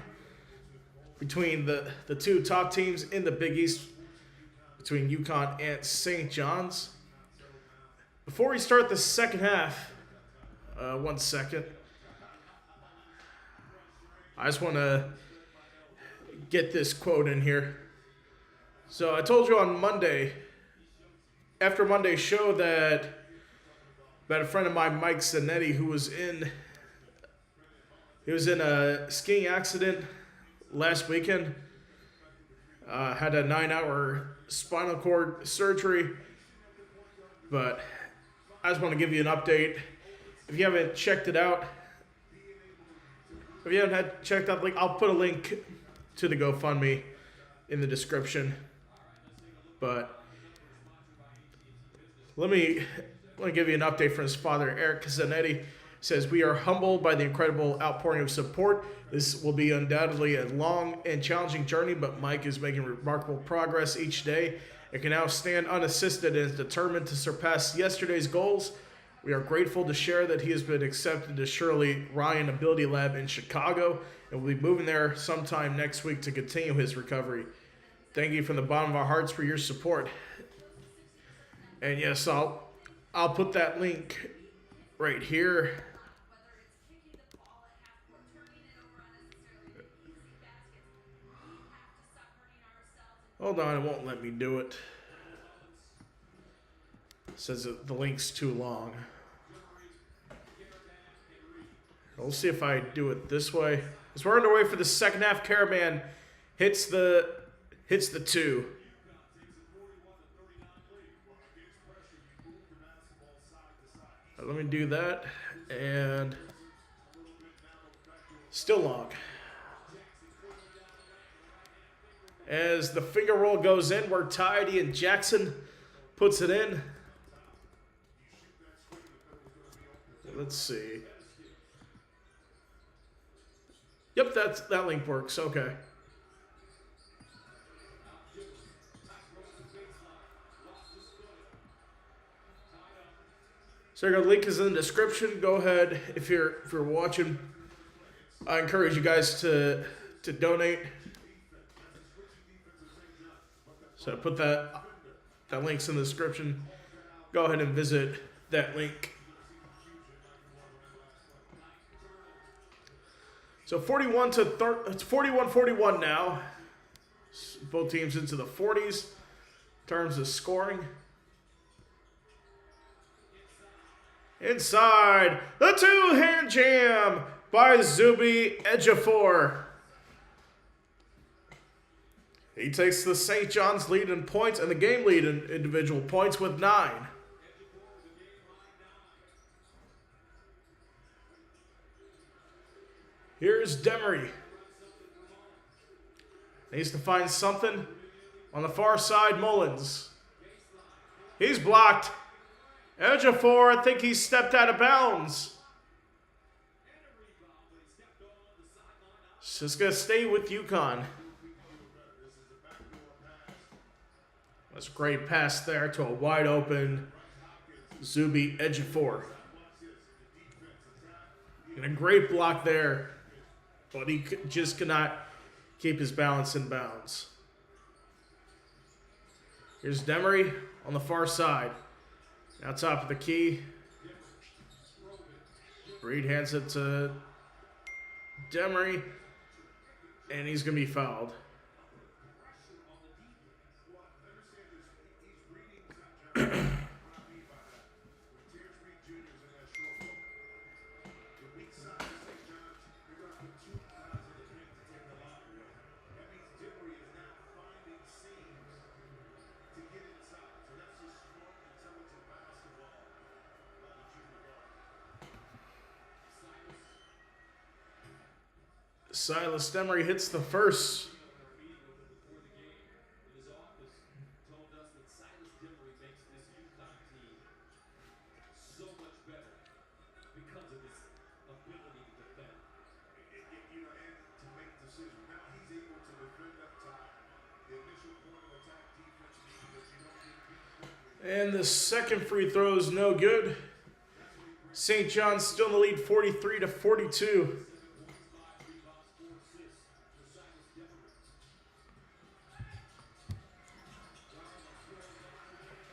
between the two top teams in the Big East, between UConn and St. John's. Before we start the second half, 1 second. I just want to get this quote in here. So I told you on Monday, after Monday's show, that a friend of mine, Mike Zanetti, who was in a skiing accident last weekend, had a 9-hour spinal cord surgery. But I just want to give you an update. If you haven't checked it out, the link, I'll put a link to the GoFundMe in the description. But let me give you an update from his father, Eric Zanetti. Says, "We are humbled by the incredible outpouring of support. This will be undoubtedly a long and challenging journey, but Mike is making remarkable progress each day and can now stand unassisted and is determined to surpass yesterday's goals. We are grateful to share that he has been accepted to Shirley Ryan Ability Lab in Chicago and will be moving there sometime next week to continue his recovery. Thank you from the bottom of our hearts for your support." And yes, I'll put that link right here. Hold on, it won't let me do it. It says that the link's too long. We'll see if I do it this way. As we're underway for the second half, Caravan hits the 2. Let me do that, and still long. As the finger roll goes in, we're tied. Ian Jackson puts it in. Let's see. Yep, that link works. Okay. So the link is in the description. Go ahead if you're watching. I encourage you guys to donate. So put that link's in the description. Go ahead and visit that link. So 41-41 now. Both teams into the 40s in terms of scoring. Inside, the two-hand jam by Zuby Ejiofor. He takes the St. John's lead in points and the game lead in individual points with 9. Here's Demery. Needs to find something on the far side. Mullins. He's blocked. Ejiofor, I think he stepped out of bounds. Just going to stay with UConn. That's a great pass there to a wide open Zuby Ejiofor. And a great block there, but he just could not keep his balance in bounds. Here's Demery on the far side. Now top of the key. Reed hands it to Demery, and he's going to be fouled. Silas Demery hits the first. And the second free throw is no good. St. John's still in the lead 43-42.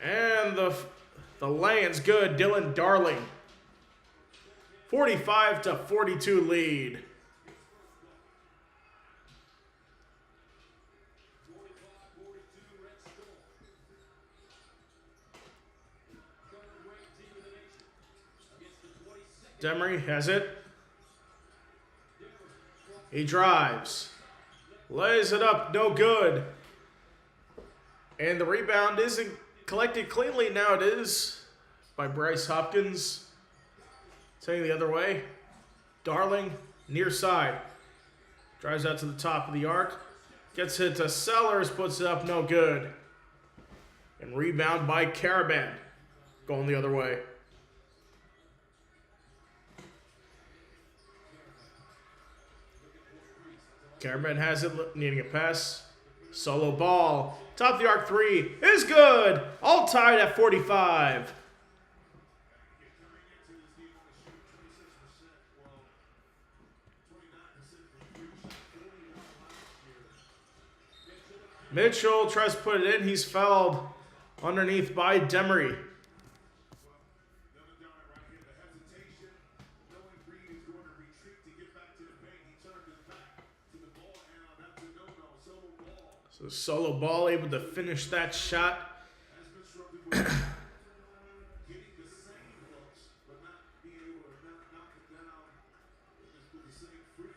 And the laying's good. Dylan Darling. 45-42 lead. Demery has it. He drives. Lays it up, no good. And the rebound isn't collected cleanly. Now it is by Bryce Hopkins. Taking the other way. Darling, near side. Drives out to the top of the arc. Gets it to Sellers, puts it up, no good. And rebound by Caravan. Going the other way. Caravan has it, needing a pass. Solo ball. Top of the arc three is good. All tied at 45. Mitchell tries to put it in. He's fouled underneath by Demery. So Solo ball able to finish that shot.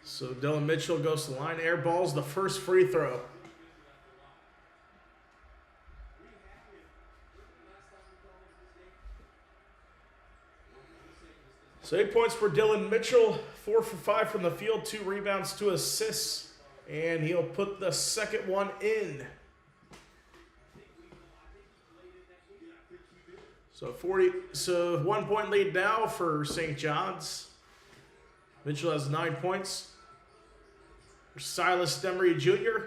So Dylan Mitchell goes to the line, air balls the first free throw. So 8 points for Dylan Mitchell, 4 for 5 from the field, 2 rebounds, 2 assists, and he'll put the second one in. So 1 point lead now for St. John's. Mitchell has 9 points. Silas Demery Jr.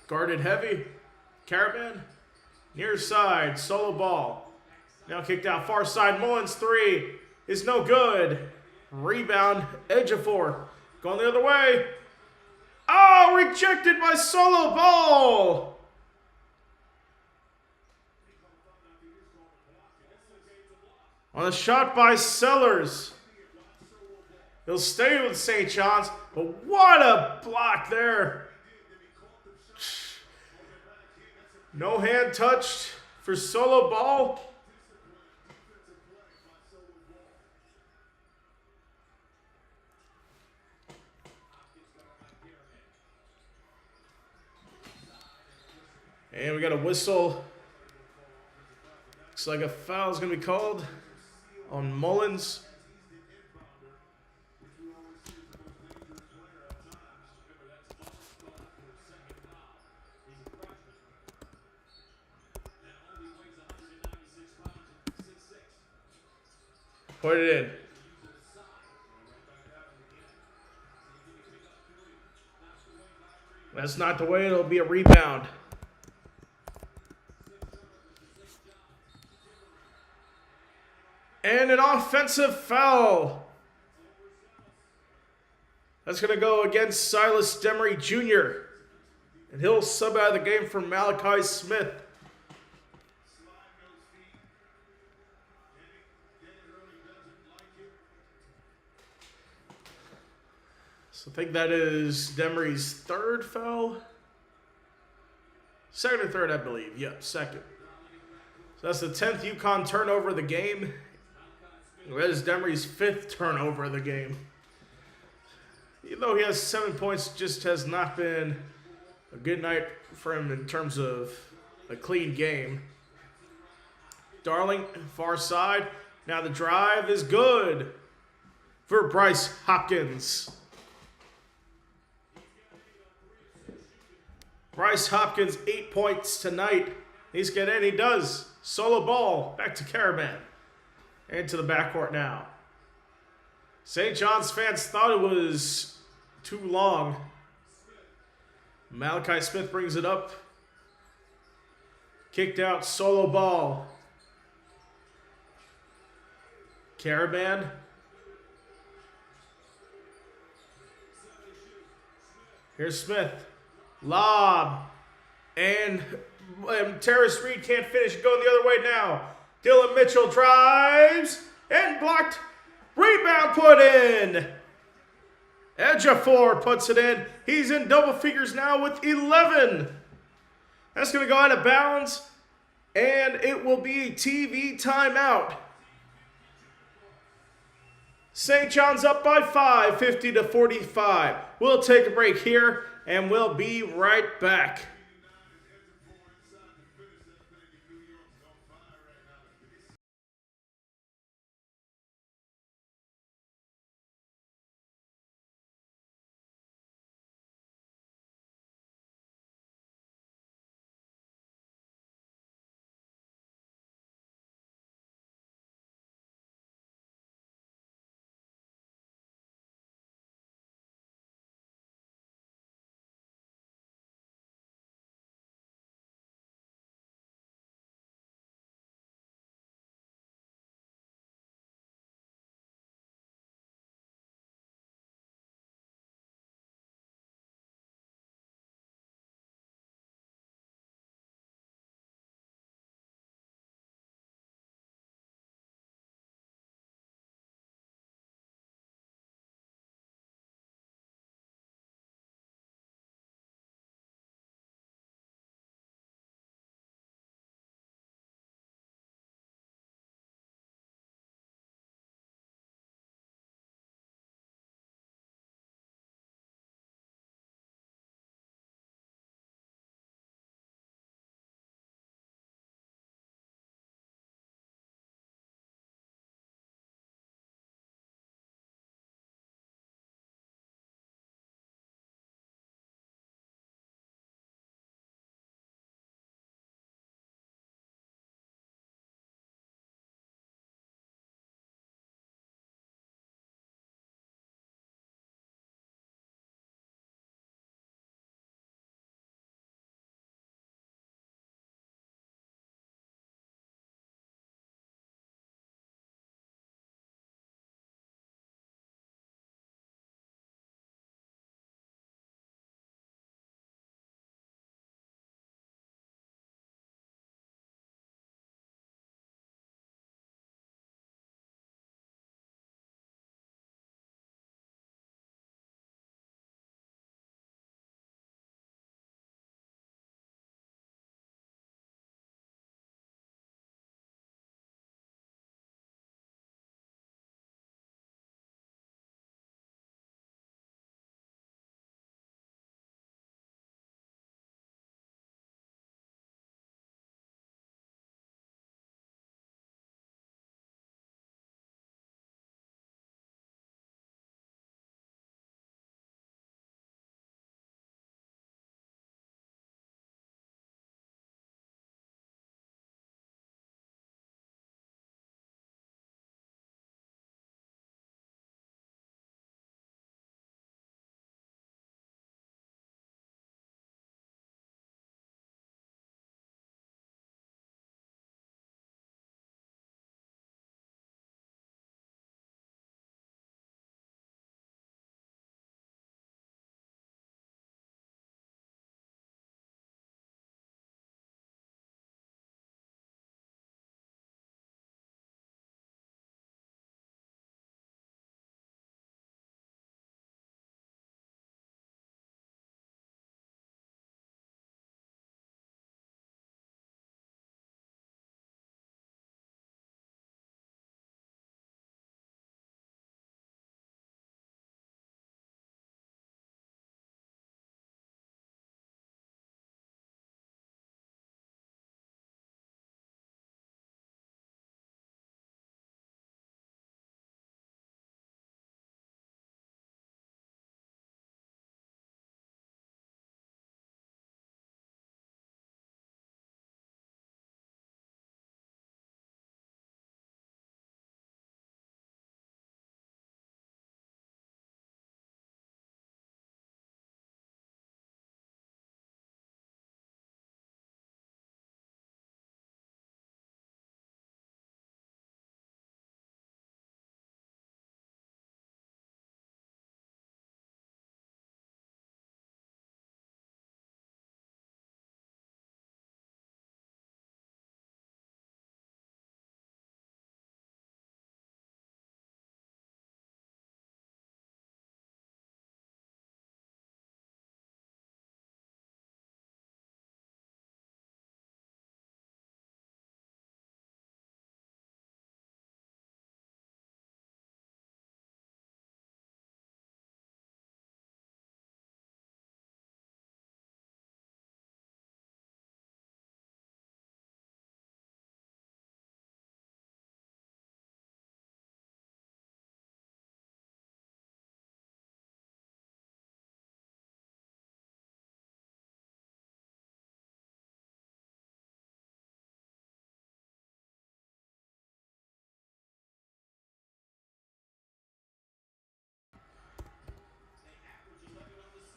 Guarded heavy. Caravan. Near side. Solo ball. Now kicked out far side. Mullins three is no good. Rebound. Ejiofor. Going the other way. Oh, rejected by Solo ball. On a shot by Sellers. He'll stay with St. John's, but what a block there. No hand touched for Solo ball. And we got a whistle. Looks like a foul is going to be called on Mullins. Put it in. That's not the way. It'll be a rebound. And an offensive foul. That's going to go against Silas Demery Jr. And he'll sub out of the game for Malachi Smith. So I think that is Demery's third foul. Second or third, I believe. Yep, second. So that's the 10th UConn turnover of the game. That is Demery's 5th turnover of the game. Even though he has 7 points, just has not been a good night for him in terms of a clean game. Darling, far side. Now the drive is good for Bryce Hopkins. Bryce Hopkins, 8 points tonight. He's getting in, he does. Solo ball, back to Caravan. Into the backcourt now. St. John's fans thought it was too long. Malachi Smith brings it up. Kicked out, Solo ball. Caravan. Here's Smith. Lob. And Terrace Reed can't finish. Going the other way now. Dylan Mitchell drives and blocked. Rebound put in. Ejiofor puts it in. He's in double figures now with 11. That's going to go out of bounds. And it will be a TV timeout. St. John's up by 5, 50-45. We'll take a break here, and we'll be right back.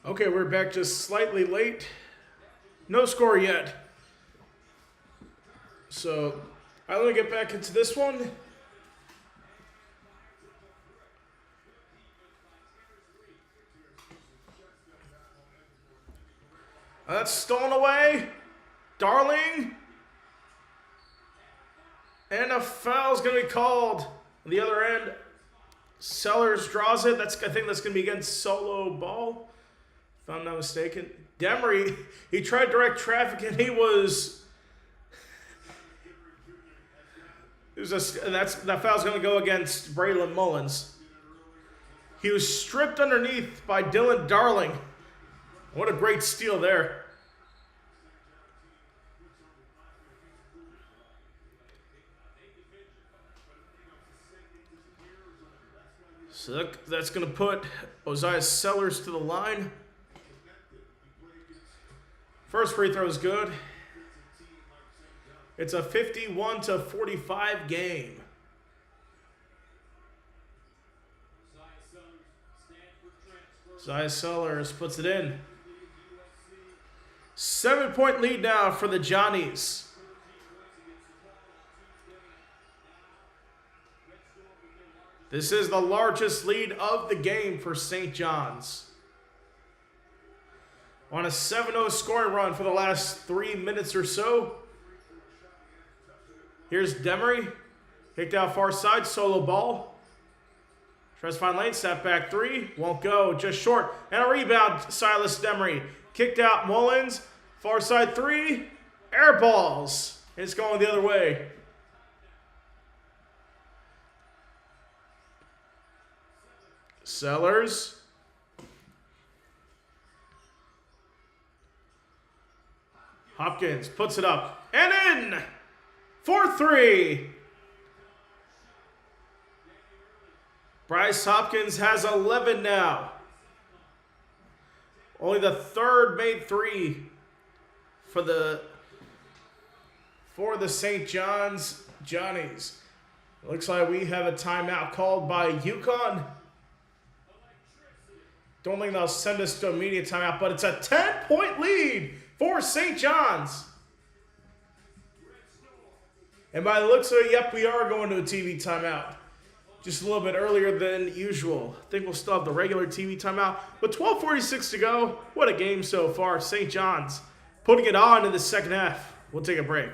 Okay, we're back just slightly late. No score yet. So, I'm going to get back into this one. That's stolen away. Darling. And a foul's going to be called on the other end. Sellers draws it. I think that's going to be against Solo Ball, if I'm not mistaken. Demery, he tried direct traffic and that foul's going to go against Braylon Mullins. He was stripped underneath by Dylan Darling. What a great steal there. So that's going to put Osiah Sellers to the line. First free throw is good. It's a 51-45 game. Osiah Sellers puts it in. 7-point lead now for the Johnnies. This is the largest lead of the game for St. John's. On a 7-0 scoring run for the last 3 minutes or so. Here's Demery. Kicked out far side, Solo Ball. Tries to find lane, step back three. Won't go, just short. And a rebound, Silas Demery. Kicked out Mullins. Far side three. Air balls. It's going the other way. Sellers. Hopkins puts it up and in for three. Bryce Hopkins has 11 now. Only the third made three for the St. John's Johnnies. Looks like we have a timeout called by UConn. Don't think they'll send us to a media timeout, but it's a 10-point lead for St. John's. And by the looks of it, yep, we are going to a TV timeout. Just a little bit earlier than usual. I think we'll still have the regular TV timeout. But 12:46 to go. What a game so far. St. John's putting it on in the second half. We'll take a break.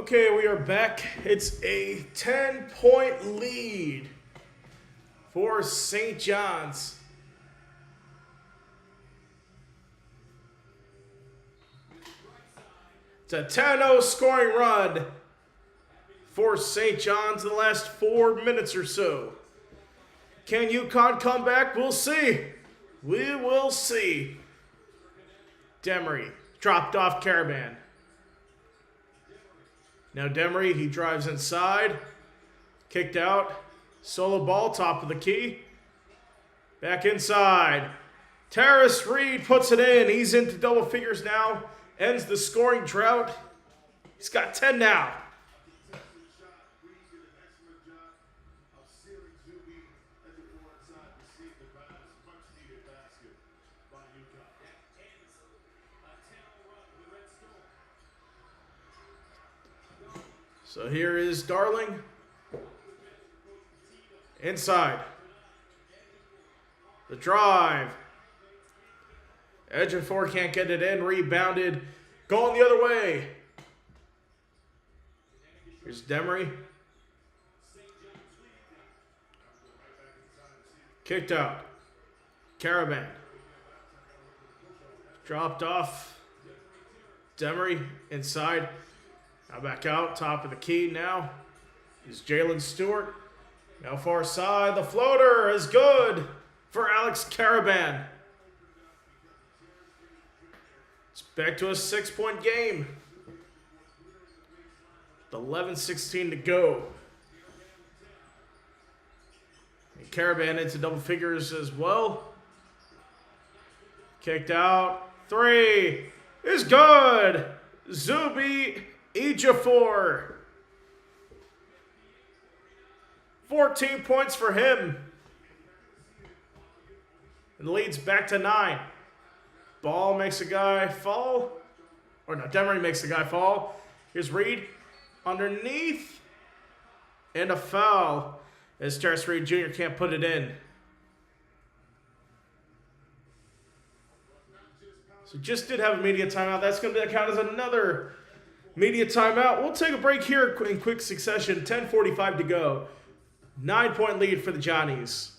Okay, we are back. It's a 10-point lead for St. John's. It's a 10-0 scoring run for St. John's in the last 4 minutes or so. Can UConn come back? We'll see. We will see. Demery dropped off Caravan. Now Demery, he drives inside. Kicked out. Solo ball, top of the key. Back inside. Terrace Reed puts it in. He's into double figures now. Ends the scoring drought. He's got 10 now. So here is Darling. Inside. The drive. Edge and four can't get it in. Rebounded. Going the other way. Here's Demery. Kicked out. Caravan. Dropped off. Demery inside. Now back out. Top of the key now is Jalen Stewart. Now far side. The floater is good for Alex Caravan. It's back to a 6-point game. 11:16 to go. And Caravan into double figures as well. Kicked out. 3 is good. Zuby Ejiofor. 14 points for him. And the lead's back to 9. Ball makes a guy fall. Or no, Demery makes the guy fall. Here's Reed underneath. And a foul as Terrace Reed Jr. can't put it in. So just did have a media timeout. That's going to count as another media timeout. We'll take a break here in quick succession. 10:45 to go. 9-point lead for the Johnnies.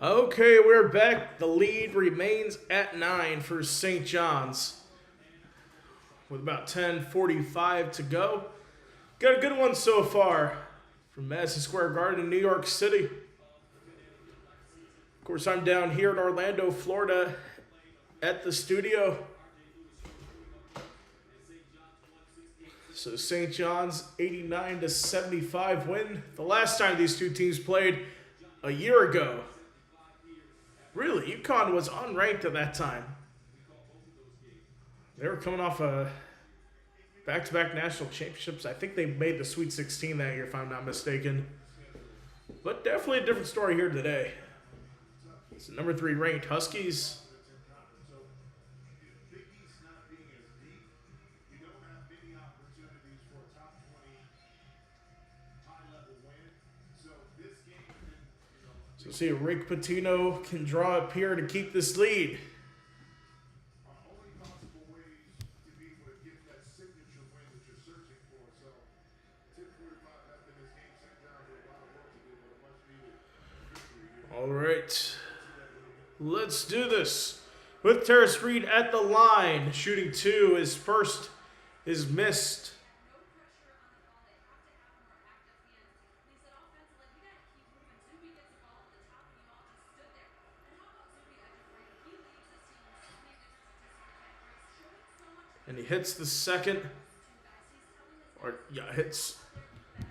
Okay, we're back. The lead remains at 9 for St. John's. With about 10:45 to go. Got a good one so far from Madison Square Garden in New York City. Of course, I'm down here in Orlando, Florida at the studio. So St. John's 89-75 win. The last time these two teams played a year ago. Really, UConn was unranked at that time. They were coming off a back-to-back national championships. I think they made the Sweet 16 that year, if I'm not mistaken. But definitely a different story here today. It's the number 3 ranked Huskies. So see if Rick Pitino can draw up here to keep this lead. All right, let's do this. With Terrace Reed at the line, shooting 2. His first is missed. And he hits the second.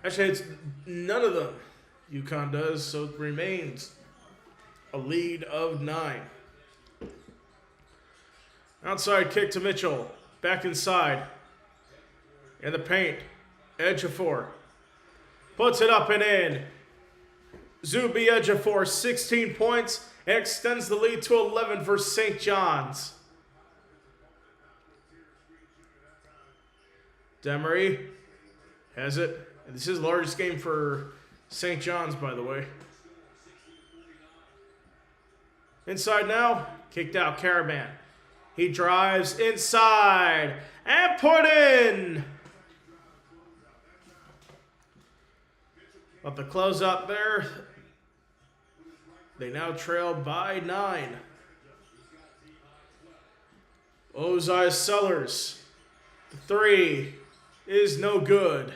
Actually hits none of them. UConn does, so it remains a lead of 9. Outside kick to Mitchell. Back inside. In the paint. Ejiofor. Puts it up and in. Zuby Ejiofor, 16 points. Extends the lead to 11 for St. John's. Demery has it. And this is the largest game for St. John's, by the way. Inside now. Kicked out Caravan. He drives inside. And put in. But the closeout there. They now trail by 9. Ozai Sellers. The 3 is no good.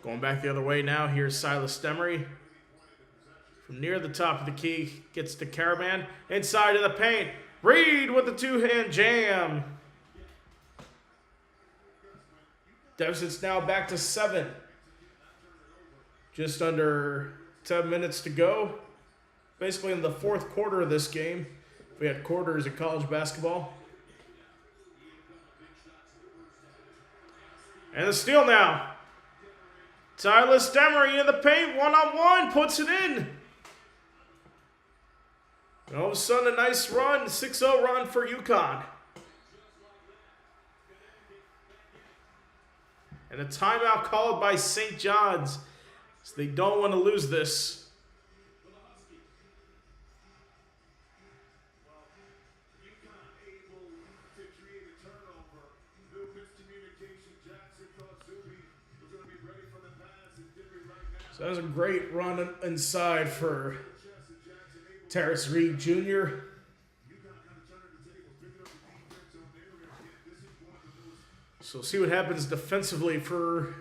Going back the other way now, here's Silas Demery. From near the top of the key, gets to Caravan. Inside of the paint. Reed with the 2-hand jam. Deficit's now back to 7. Just under 10 minutes to go. Basically in the 4th quarter of this game. We had quarters in college basketball. And the steal now. Silas Demery in the paint, one-on-one, puts it in. And all of a sudden, a nice run, 6-0 run for UConn. And a timeout called by St. John's. So they don't want to lose this. So that was a great run inside for Terrace Reed Jr. So see what happens defensively for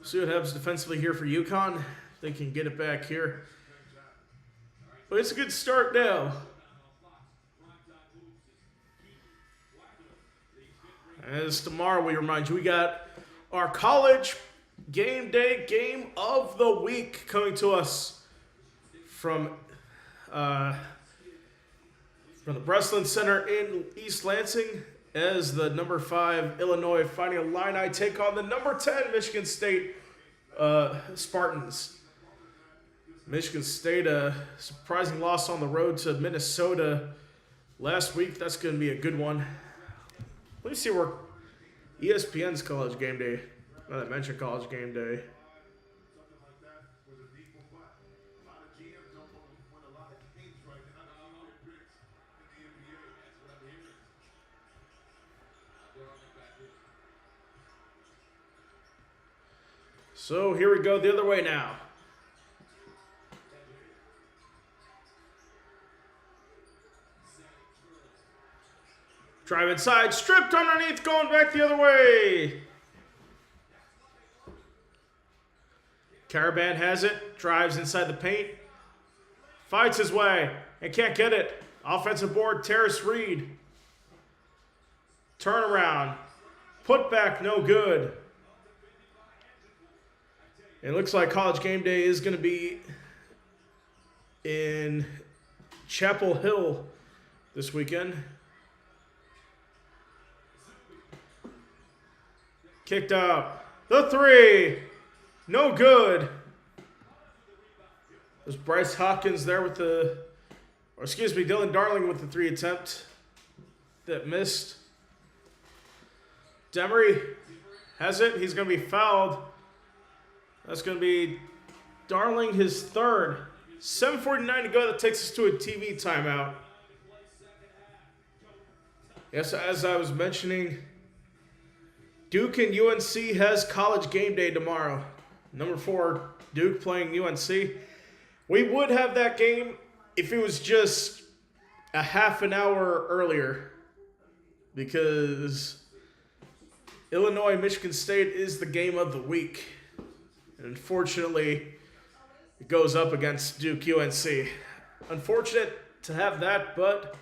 here for UConn. They can get it back here. But it's a good start now. As tomorrow, we remind you, we got our college game day game of the week coming to us from the Breslin Center in East Lansing as the number 5 Illinois Fighting Illini take on the number 10 Michigan State Spartans. Michigan State, a surprising loss on the road to Minnesota last week. That's going to be a good one. Let me see where ESPN's college game day. Now that I mentioned college game day. So here we go the other way now. Drive inside, stripped underneath, going back the other way. Caravan has it, drives inside the paint, fights his way, and can't get it. Offensive board, Terrace Reed. Turnaround, put back, no good. It looks like College Game Day is going to be in Chapel Hill this weekend. Kicked out. The three. No good. There's Bryce Hopkins there with Dylan Darling with the 3 attempt that missed. Demery has it. He's going to be fouled. That's going to be Darling, his third. 7:49 to go. That takes us to a TV timeout. Yes, as I was mentioning, Duke and UNC has College Game Day tomorrow. Number 4, Duke playing UNC. We would have that game if it was just a half an hour earlier, because Illinois-Michigan State is the game of the week. And unfortunately, it goes up against Duke UNC. Unfortunate to have that, but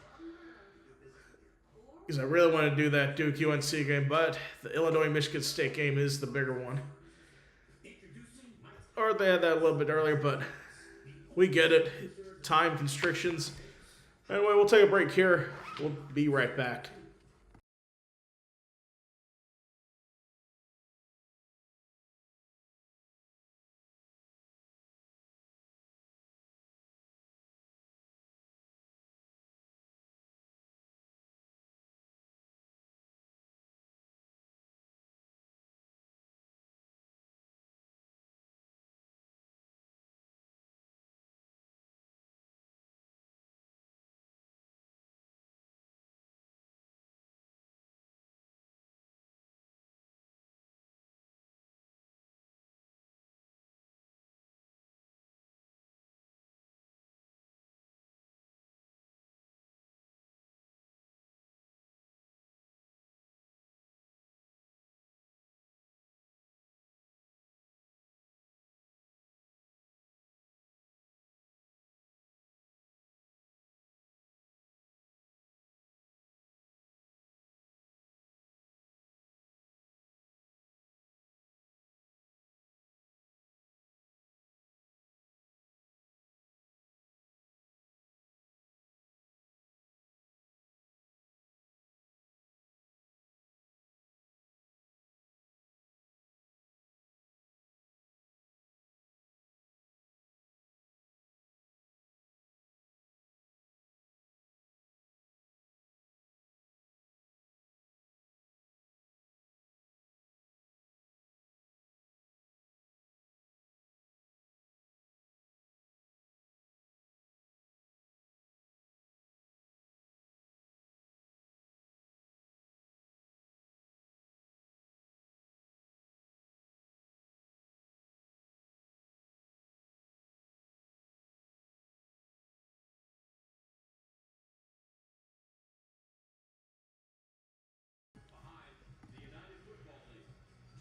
because I really want to do that Duke UNC game, but the Illinois-Michigan State game is the bigger one. Or they had that a little bit earlier, but we get it. Time constrictions. Anyway, we'll take a break here. We'll be right back.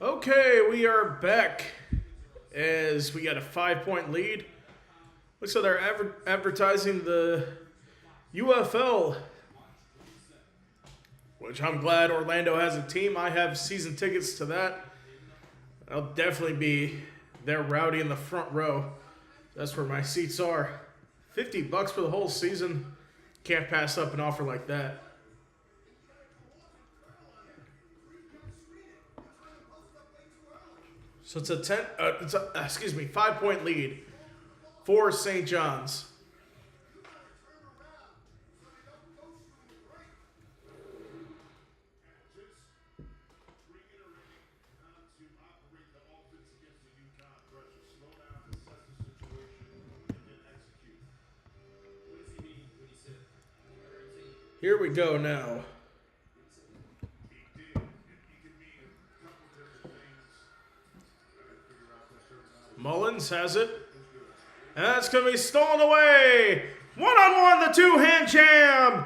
Okay, we are back as we got a 5-point lead. Looks like they're advertising the UFL, which I'm glad Orlando has a team. I have season tickets to that. I'll definitely be there rowdy in the front row. That's where my seats are. $50 for the whole season. Can't pass up an offer like that. So it's a 5-point lead for St. John's. Here we go now. Mullins has it. And that's going to be stolen away. One-on-one, the two-hand jam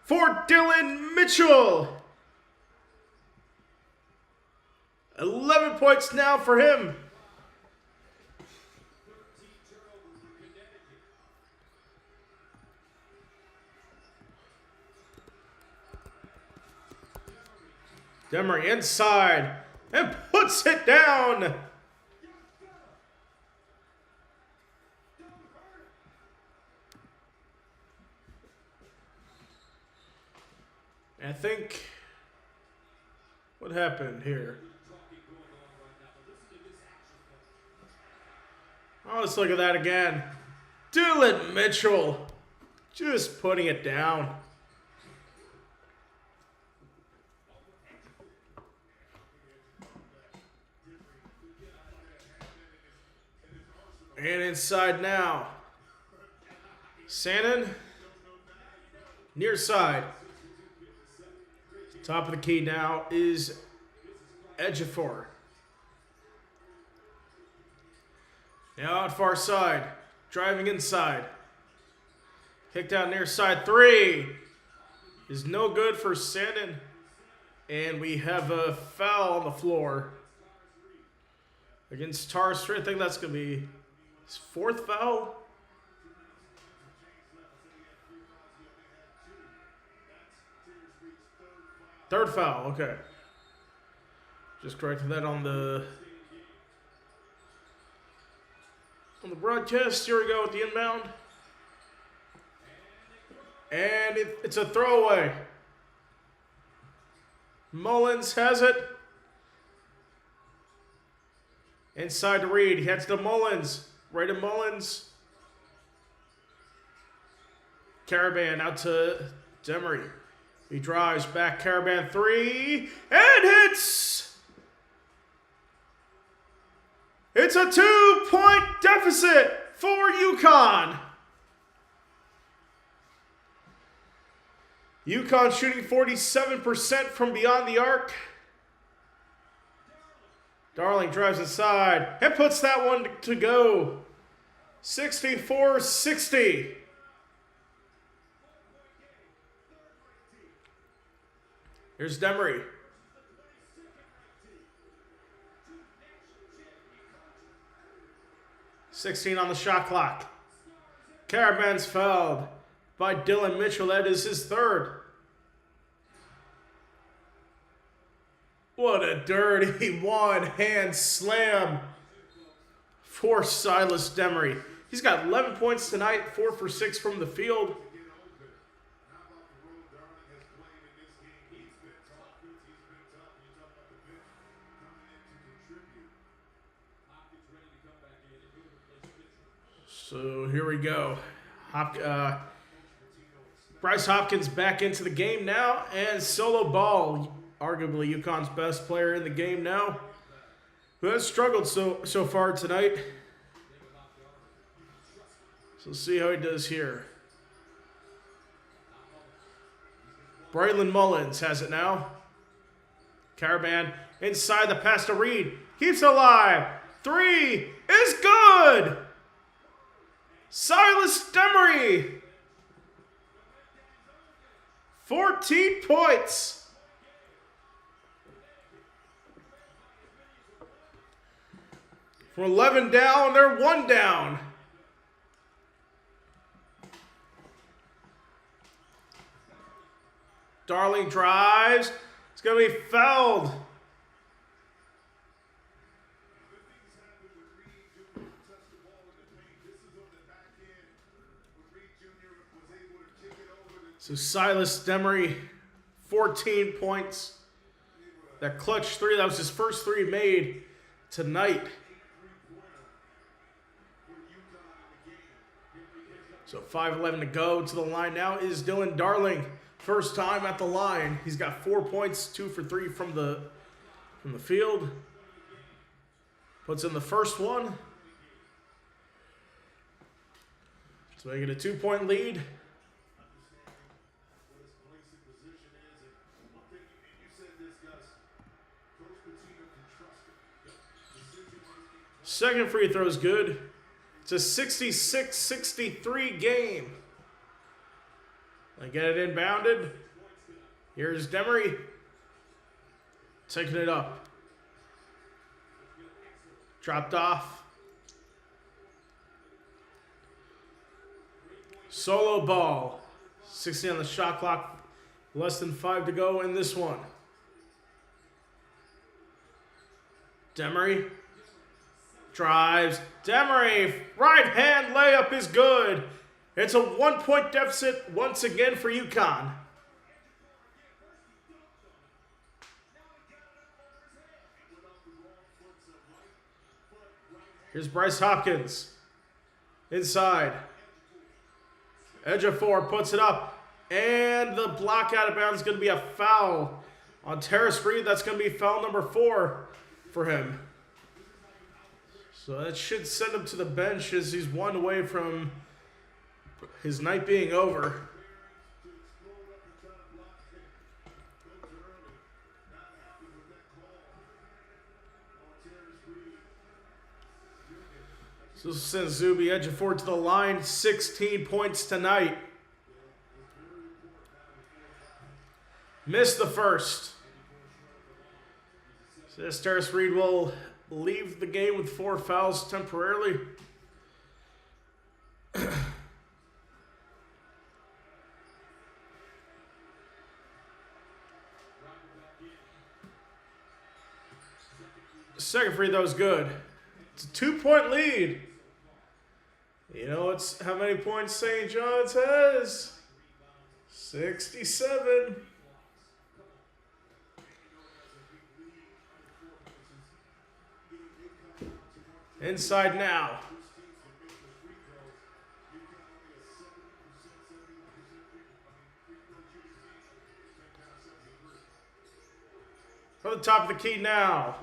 for Dylan Mitchell. 11 points now for him. Demery inside and puts it down. I think what happened here? Oh, let's look at that again. Dylan Mitchell just putting it down. And inside now. Sannon, near side. Top of the key now is Ejiofor. Now out far side. Driving inside. Kicked out near side. Three is no good for Sannon. And we have a foul on the floor against Tarster. I think that's going to be his fourth foul. Third foul, okay. Just corrected that on the broadcast. Here we go with the inbound. And it's a throwaway. Mullins has it. Inside to Reed. He heads to Mullins. Right to Mullins. Caravan out to Demery. He drives back. Caravan three. And hits! It's a 2-point deficit for UConn. UConn shooting 47% from beyond the arc. Darling drives inside and puts that one to go. 64-60. Here's Demery. .16 on the shot clock. Caravan's fouled by Dylan Mitchell. That is his third. What a dirty one-hand slam for Silas Demery. He's got 11 points tonight, 4 for 6 from the field. So here we go. Bryce Hopkins back into the game now, and Solo Ball, arguably UConn's best player in the game now, who has struggled so far tonight. So let's see how he does here. Braylon Mullins has it now. Caravan inside the pass to Reed. Keeps it alive. Three is good. Silas Demery. 14 points. From 11 down, they're 1 down. Darling drives. It's going to be fouled. So Silas Demery, 14 points. That clutch three, that was his first three made tonight. So 5:11 to go. To the line now is Dylan Darling. First time at the line. He's got 4 points, 2 for 3 from the field. Puts in the first one. So they get a 2-point lead. Second free throw is good. It's a 66-63 game. They get it inbounded. Here's Demery. Taking it up. Dropped off. Solo ball. 60 on the shot clock. Less than 5 to go in this one. Demery. Drives. Demery. Right hand layup is good. It's a 1-point deficit once again for UConn. Here's Bryce Hopkins. Inside. Edge of 4, puts it up. And the block out of bounds is going to be a foul on Terrace Reed. That's going to be foul number 4 for him. So that should send him to the bench as he's one away from his night being over. So sends Zuby edge of 4 to the line. 16 points tonight. Missed the first. So Terrace Reed will leave the game with 4 fouls temporarily. Second free throw is good. It's a 2-point lead. You know it's how many points St. John's has? 67. Inside now. From the top of the key now.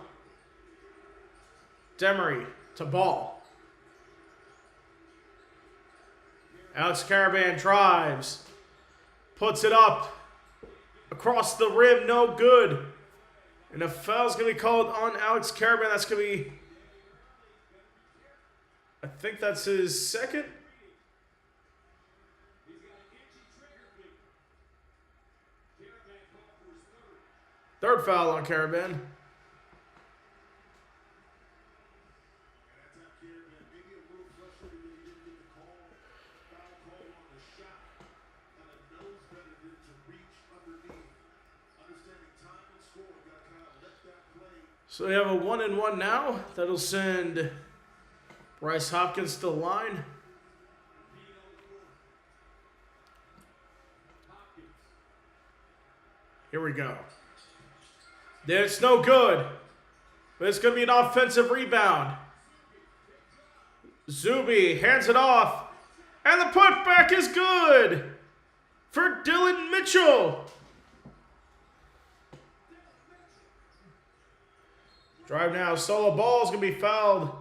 Demery to ball. Alex Caravan drives. Puts it up. Across the rim, no good. And a foul's going to be called on Alex Caravan. That's going to be, I think that's his second. Third foul on Caravan. So we have a 1-and-1 now. That'll send Bryce Hopkins to the line. Here we go. It's no good. But it's going to be an offensive rebound. Zuby hands it off. And the putback is good for Dylan Mitchell. Drive now. Solo ball is going to be fouled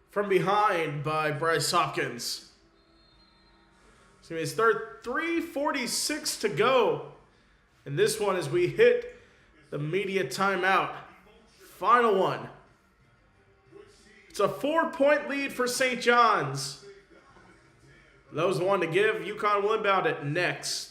from behind by Bryce Hopkins. It's going to be his third. 3:46 to go. And this one as we hit the media timeout. Final one. It's a 4-point lead for St. John's. Those the one to give. UConn will inbound it next.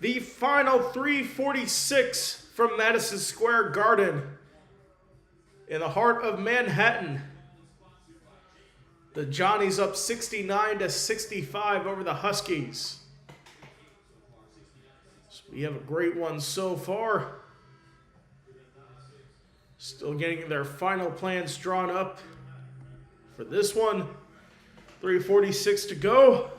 The final 3:46 from Madison Square Garden in the heart of Manhattan. The Johnnies up 69-65 over the Huskies. So we have a great one so far. Still getting their final plans drawn up for this one. 3:46 to go.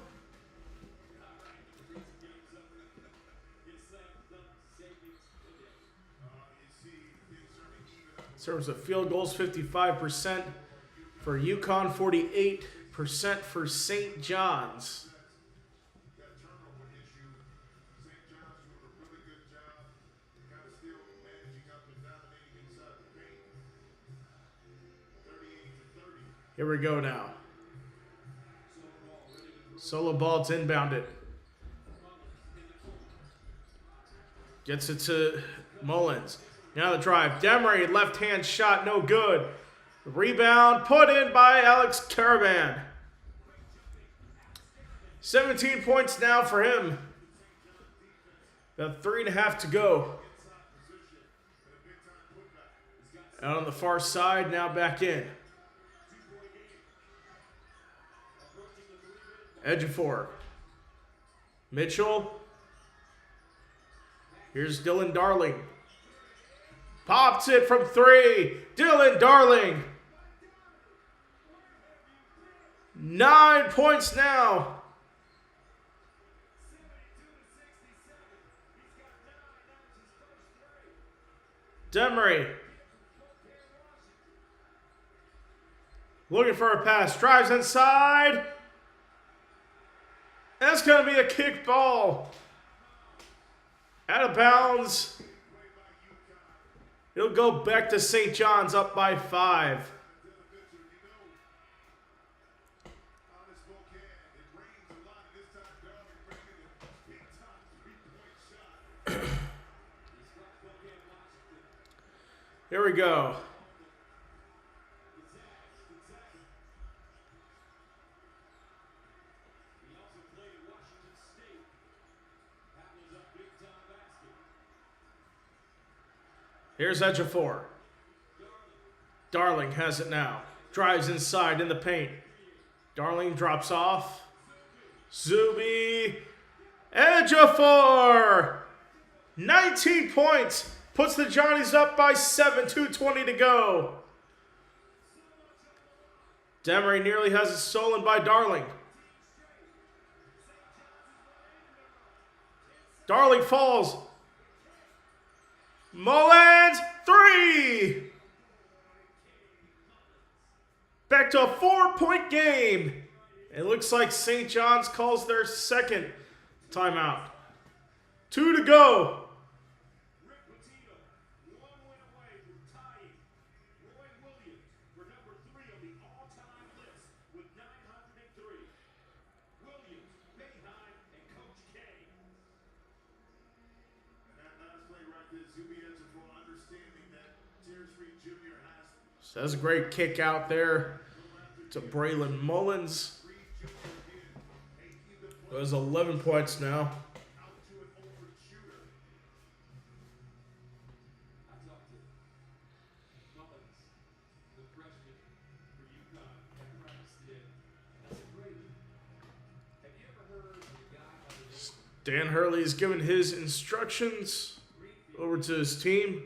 In terms of field goals, 55% for UConn, 48% for St. John's. Here we go now. Solo ball, it's inbounded. Gets it to Mullins. Now the drive. Demery, left-hand shot, no good. Rebound put in by Alex Caravan. 17 points now for him. About 3.5 to go. Out on the far side, now back in. Ejiofor. Mitchell. Here's Dylan Darling. Pops it from 3. Dylan Darling. 9 points now. Demery. Looking for a pass. Drives inside. That's going to be a kick ball. Out of bounds. It'll go back to St. John's up by 5. Here we go. Here's Ejiofor. Darling has it now. Drives inside in the paint. Darling drops off. Zuby. Ejiofor! 19 points. Puts the Johnnies up by 7. 2:20 to go. Demery nearly has it stolen by Darling. Darling falls. Mullins, 3! Back to a 4-point game. It looks like St. John's calls their second timeout. 2 to go. So that's a great kick out there to Braylon Mullins. There's 11 points now. Dan Hurley's given his instructions over to his team.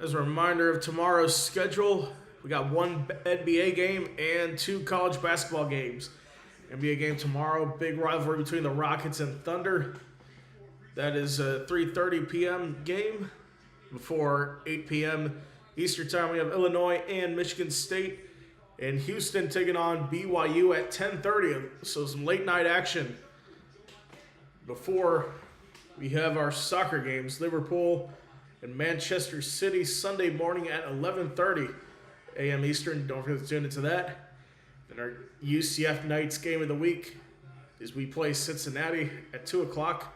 As a reminder of tomorrow's schedule, we got one NBA game and 2 college basketball games. NBA game tomorrow, big rivalry between the Rockets and Thunder. That is a 3:30 p.m. game. Before 8 p.m. Eastern Time, we have Illinois and Michigan State. And Houston taking on BYU at 10:30. So some late night action before we have our soccer games. Liverpool and Manchester City Sunday morning at 11:30 a.m. Eastern. Don't forget to tune into that. Then our UCF Knights game of the week is we play Cincinnati at 2 o'clock.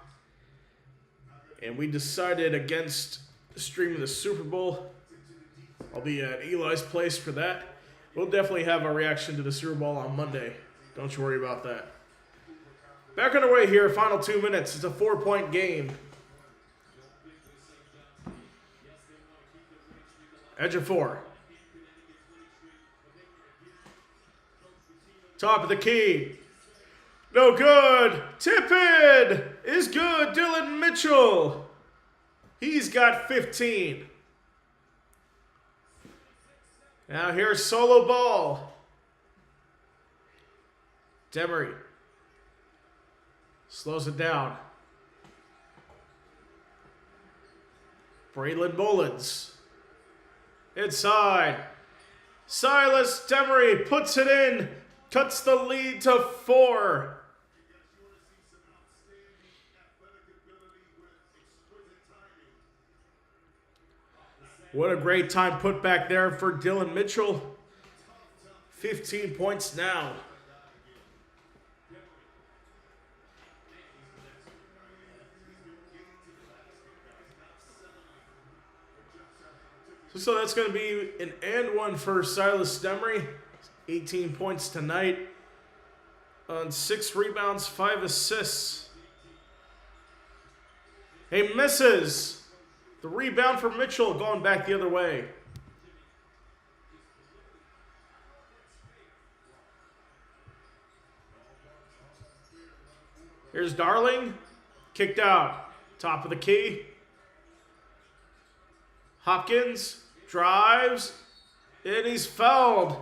And we decided against streaming the Super Bowl I'll be at Eli's place for that. We'll definitely have a reaction to the Super Bowl on Monday. Don't you worry about that. Back underway here, final 2 minutes. It's a 4-point game. Edge of 4. Top of the key. No good. Tip in is good. Dylan Mitchell. He's got 15. Now here's solo ball. Demery slows it down. Braylon Mullins. Inside. Silas Demery puts it in. Cuts the lead to 4. What a great time put back there for Dylan Mitchell. 15 points now. So that's going to be an and one for Silas Demery. 18 points tonight on 6 rebounds, 5 assists. He misses. The rebound for Mitchell going back the other way. Here's Darling. Kicked out. Top of the key. Hopkins drives. And he's fouled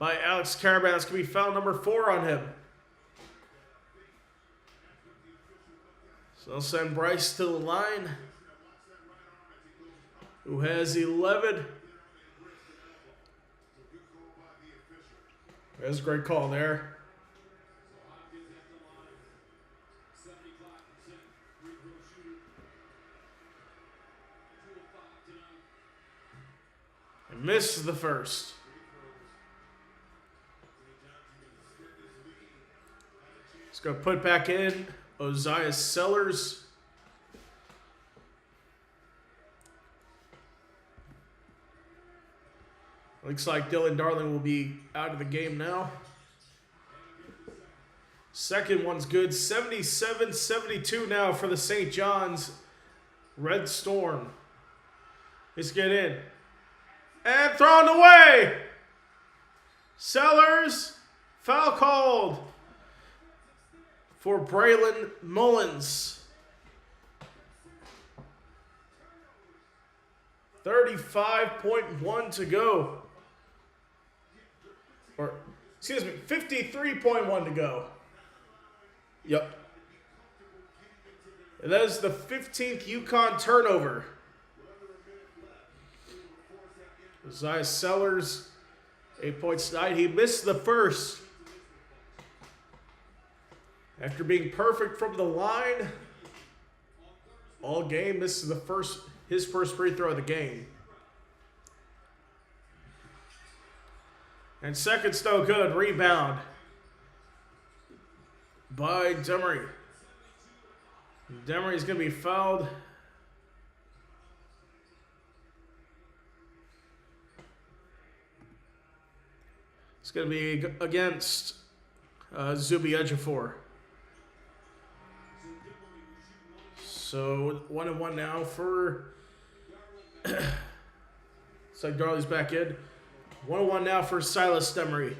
by Alex Caravan. That's going to be foul number 4 on him. So they'll send Bryce to the line, who has 11. That's a great call there. And misses the first. Let's go put back in Ozias Sellers. Looks like Dylan Darling will be out of the game now. Second one's good. 77-72 now for the St. John's Red Storm. Let's get in. And thrown away. Sellers. Foul called for Braylon Mullins. 35.1 to go. Or, excuse me, 53.1 to go. Yep. And that is the 15th UConn turnover. Isaiah Sellers, 8 points tonight. He missed the first. After being perfect from the line, all game, this is his first free throw of the game. And second's no good. Rebound by Demery. Demery's going to be fouled. It's going to be against Zuby Ejiofor. So 1-1 now for. It's like Darley's back in. 1-1 now for Silas Demery.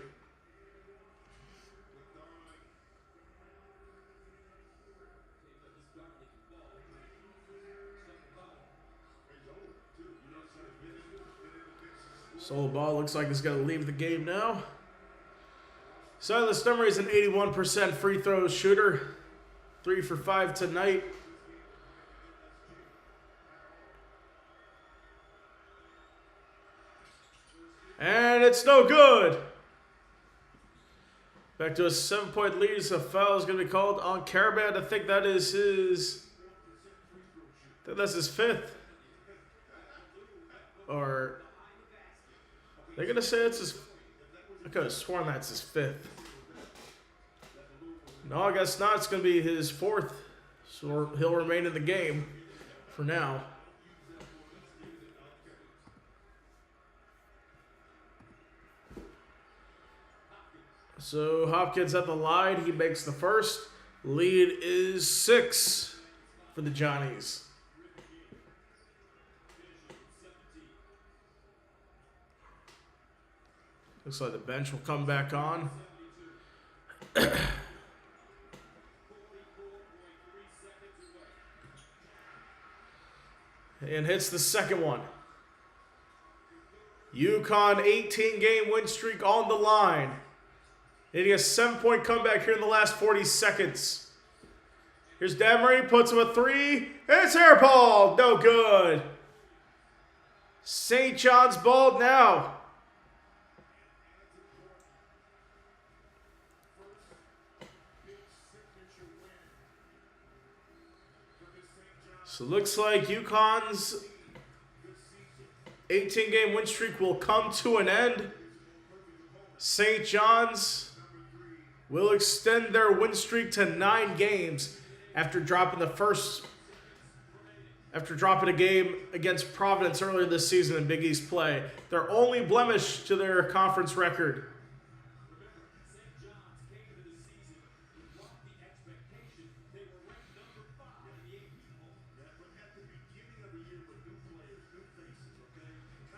Solo ball looks like it's going to leave the game now. Silas Demery is an 81% free throw shooter. 3 for 5 tonight. And it's no good. Back to a 7-point lead. So a foul is going to be called on Caravan. I think that is that's his 5th. Or they're going to say it's his. I could have sworn that's his 5th. No, I guess not. It's going to be his 4th. So he'll remain in the game for now. So Hopkins at the line. He makes the first. Lead is 6 for the Johnnies. Looks like the bench will come back on. And hits the second one. UConn 18-game win streak on the line. Hitting a 7-point comeback here in the last 40 seconds. Here's Damery, puts him a 3. It's airball, no good. St. John's ball now. So looks like UConn's 18-game win streak will come to an end. St. John's will extend their win streak to 9 games after dropping a game against Providence earlier this season in Big East play. Their only blemish to their conference record.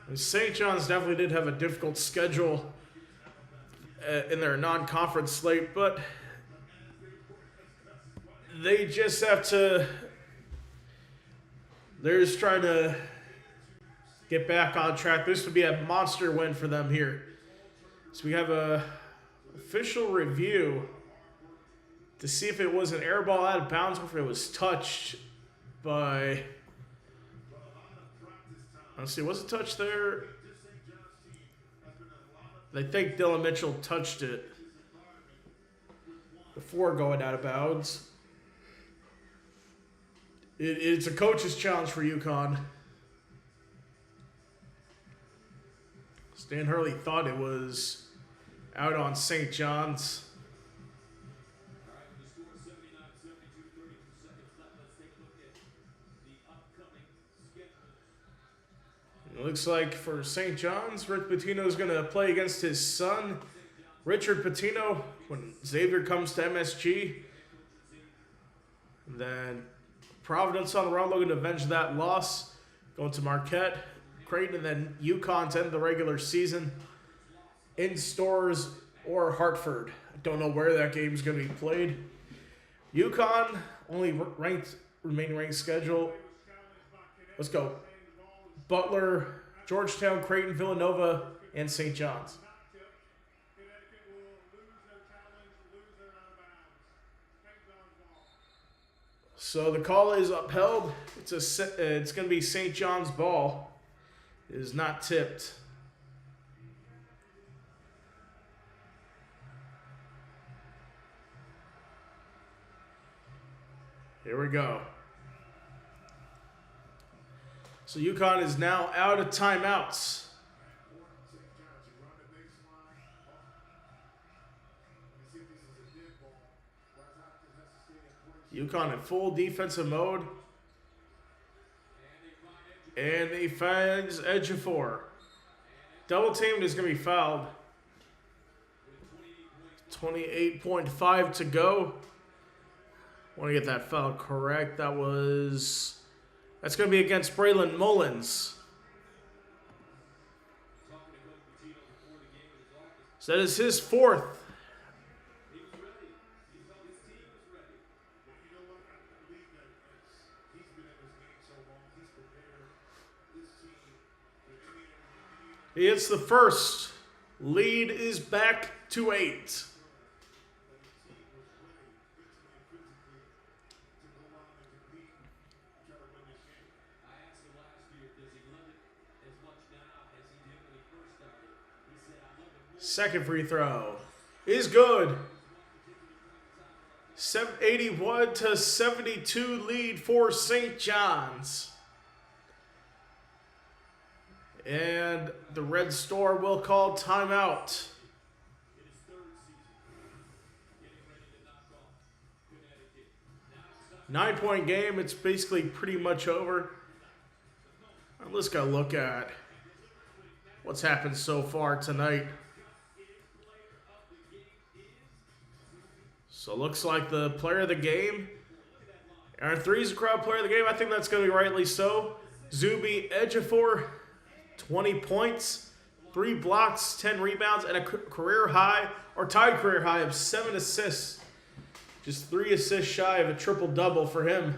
And St. John's definitely did have a difficult schedule in their non-conference slate, but they just have to, they're just trying to get back on track. This would be a monster win for them here. So we have a official review to see if it was an air ball out of bounds or if it was touched by, let's see, was it touched there? I think Dylan Mitchell touched it before going out of bounds. It's a coach's challenge for UConn. Stan Hurley thought it was out on St. John's. It looks like for St. John's, Rick Pitino is going to play against his son, Richard Pitino, when Xavier comes to MSG. And then Providence on the road looking to avenge that loss, going to Marquette, Creighton, and then UConn to end the regular season in Stores or Hartford. I don't know where that game is going to be played. UConn, only remaining ranked schedule. Let's go. Butler, Georgetown, Creighton, Villanova, and St. John's. So the call is upheld. It's going to be St. John's ball. It is not tipped. Here we go. So UConn is now out of timeouts. UConn in full defensive mode. And he finds Ejiofor. Double teamed is going to be fouled. 28.5 to go. Want to get that foul correct. That's going to be against Braylon Mullins. So that is his 4th. He hits the first. Lead is back to 8. Second free throw is good. 81 to 72 lead for St. John's. And the Red Store will call timeout. Nine-point game. It's basically pretty much over. Let's go look at what's happened so far tonight. So it looks like the player of the game. Aaron 3's the crowd player of the game. I think that's going to be rightly so. Zuby Ejiofor, 20 points, 3 blocks, 10 rebounds, and a career high, or tied career high of 7 assists. Just 3 assists shy of a triple-double for him.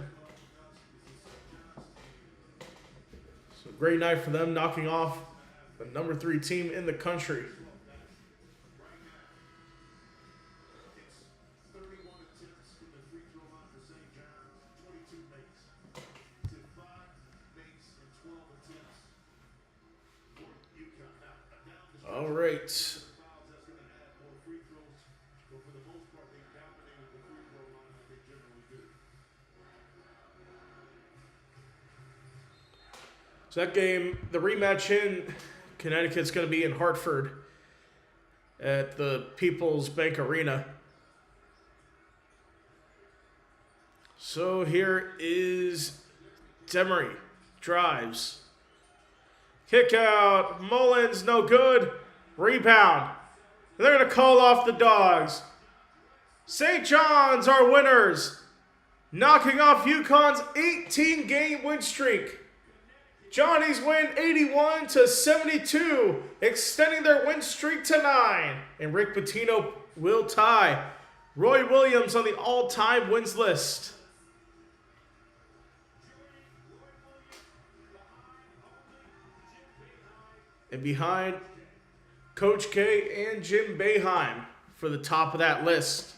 So great night for them, knocking off the number 3 team in the country. All right. So that game, the rematch in Connecticut's going to be in Hartford at the People's Bank Arena. So here is Demery. Drives. Kick out. Mullins, no good. Rebound. And they're going to call off the Dogs. St. John's are winners, knocking off UConn's 18-game win streak. Johnnies win 81-72, extending their win streak to 9. And Rick Pitino will tie Roy Williams on the all-time wins list. And behind Coach K and Jim Boeheim for the top of that list.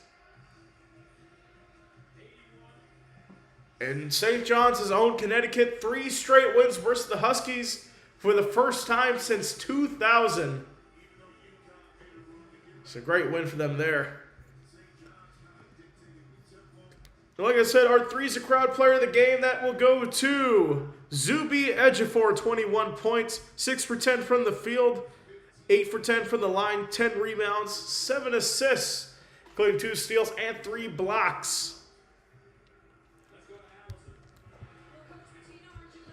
And St. John's has owned Connecticut 3 straight wins versus the Huskies for the first time since 2000. It's a great win for them there. And like I said, our 3's a crowd player of the game. That will go to Zuby Ejiofor, 21 points, 6 for 10 from the field, 8 for 10 from the line, 10 rebounds, 7 assists, including 2 steals and 3 blocks.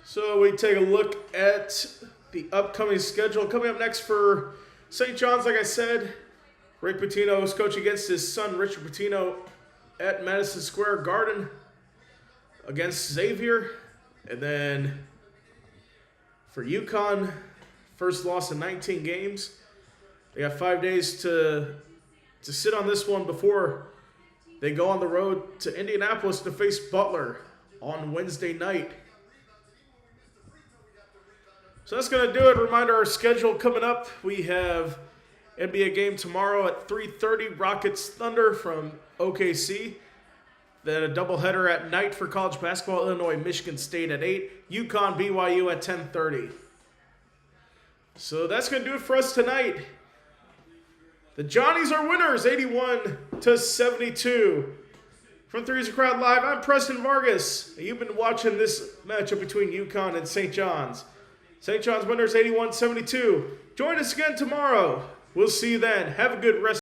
So we take a look at the upcoming schedule. Coming up next for St. John's, like I said, Rick Pitino is coaching against his son, Richard Pitino, at Madison Square Garden against Xavier. And then for UConn, first loss in 19 games. They got 5 days to sit on this one before they go on the road to Indianapolis to face Butler on Wednesday night. So that's going to do it. Reminder, our schedule coming up. We have NBA game tomorrow at 3:30, Rockets Thunder from OKC. Then a doubleheader at night for college basketball, Illinois, Michigan State at 8. UConn, BYU at 10:30. So that's going to do it for us tonight. The Johnnies are winners, 81-72. From 3's a Crowd Live, I'm Preston Vargas. You've been watching this matchup between UConn and St. John's. St. John's winners 81-72. Join us again tomorrow. We'll see you then. Have a good rest.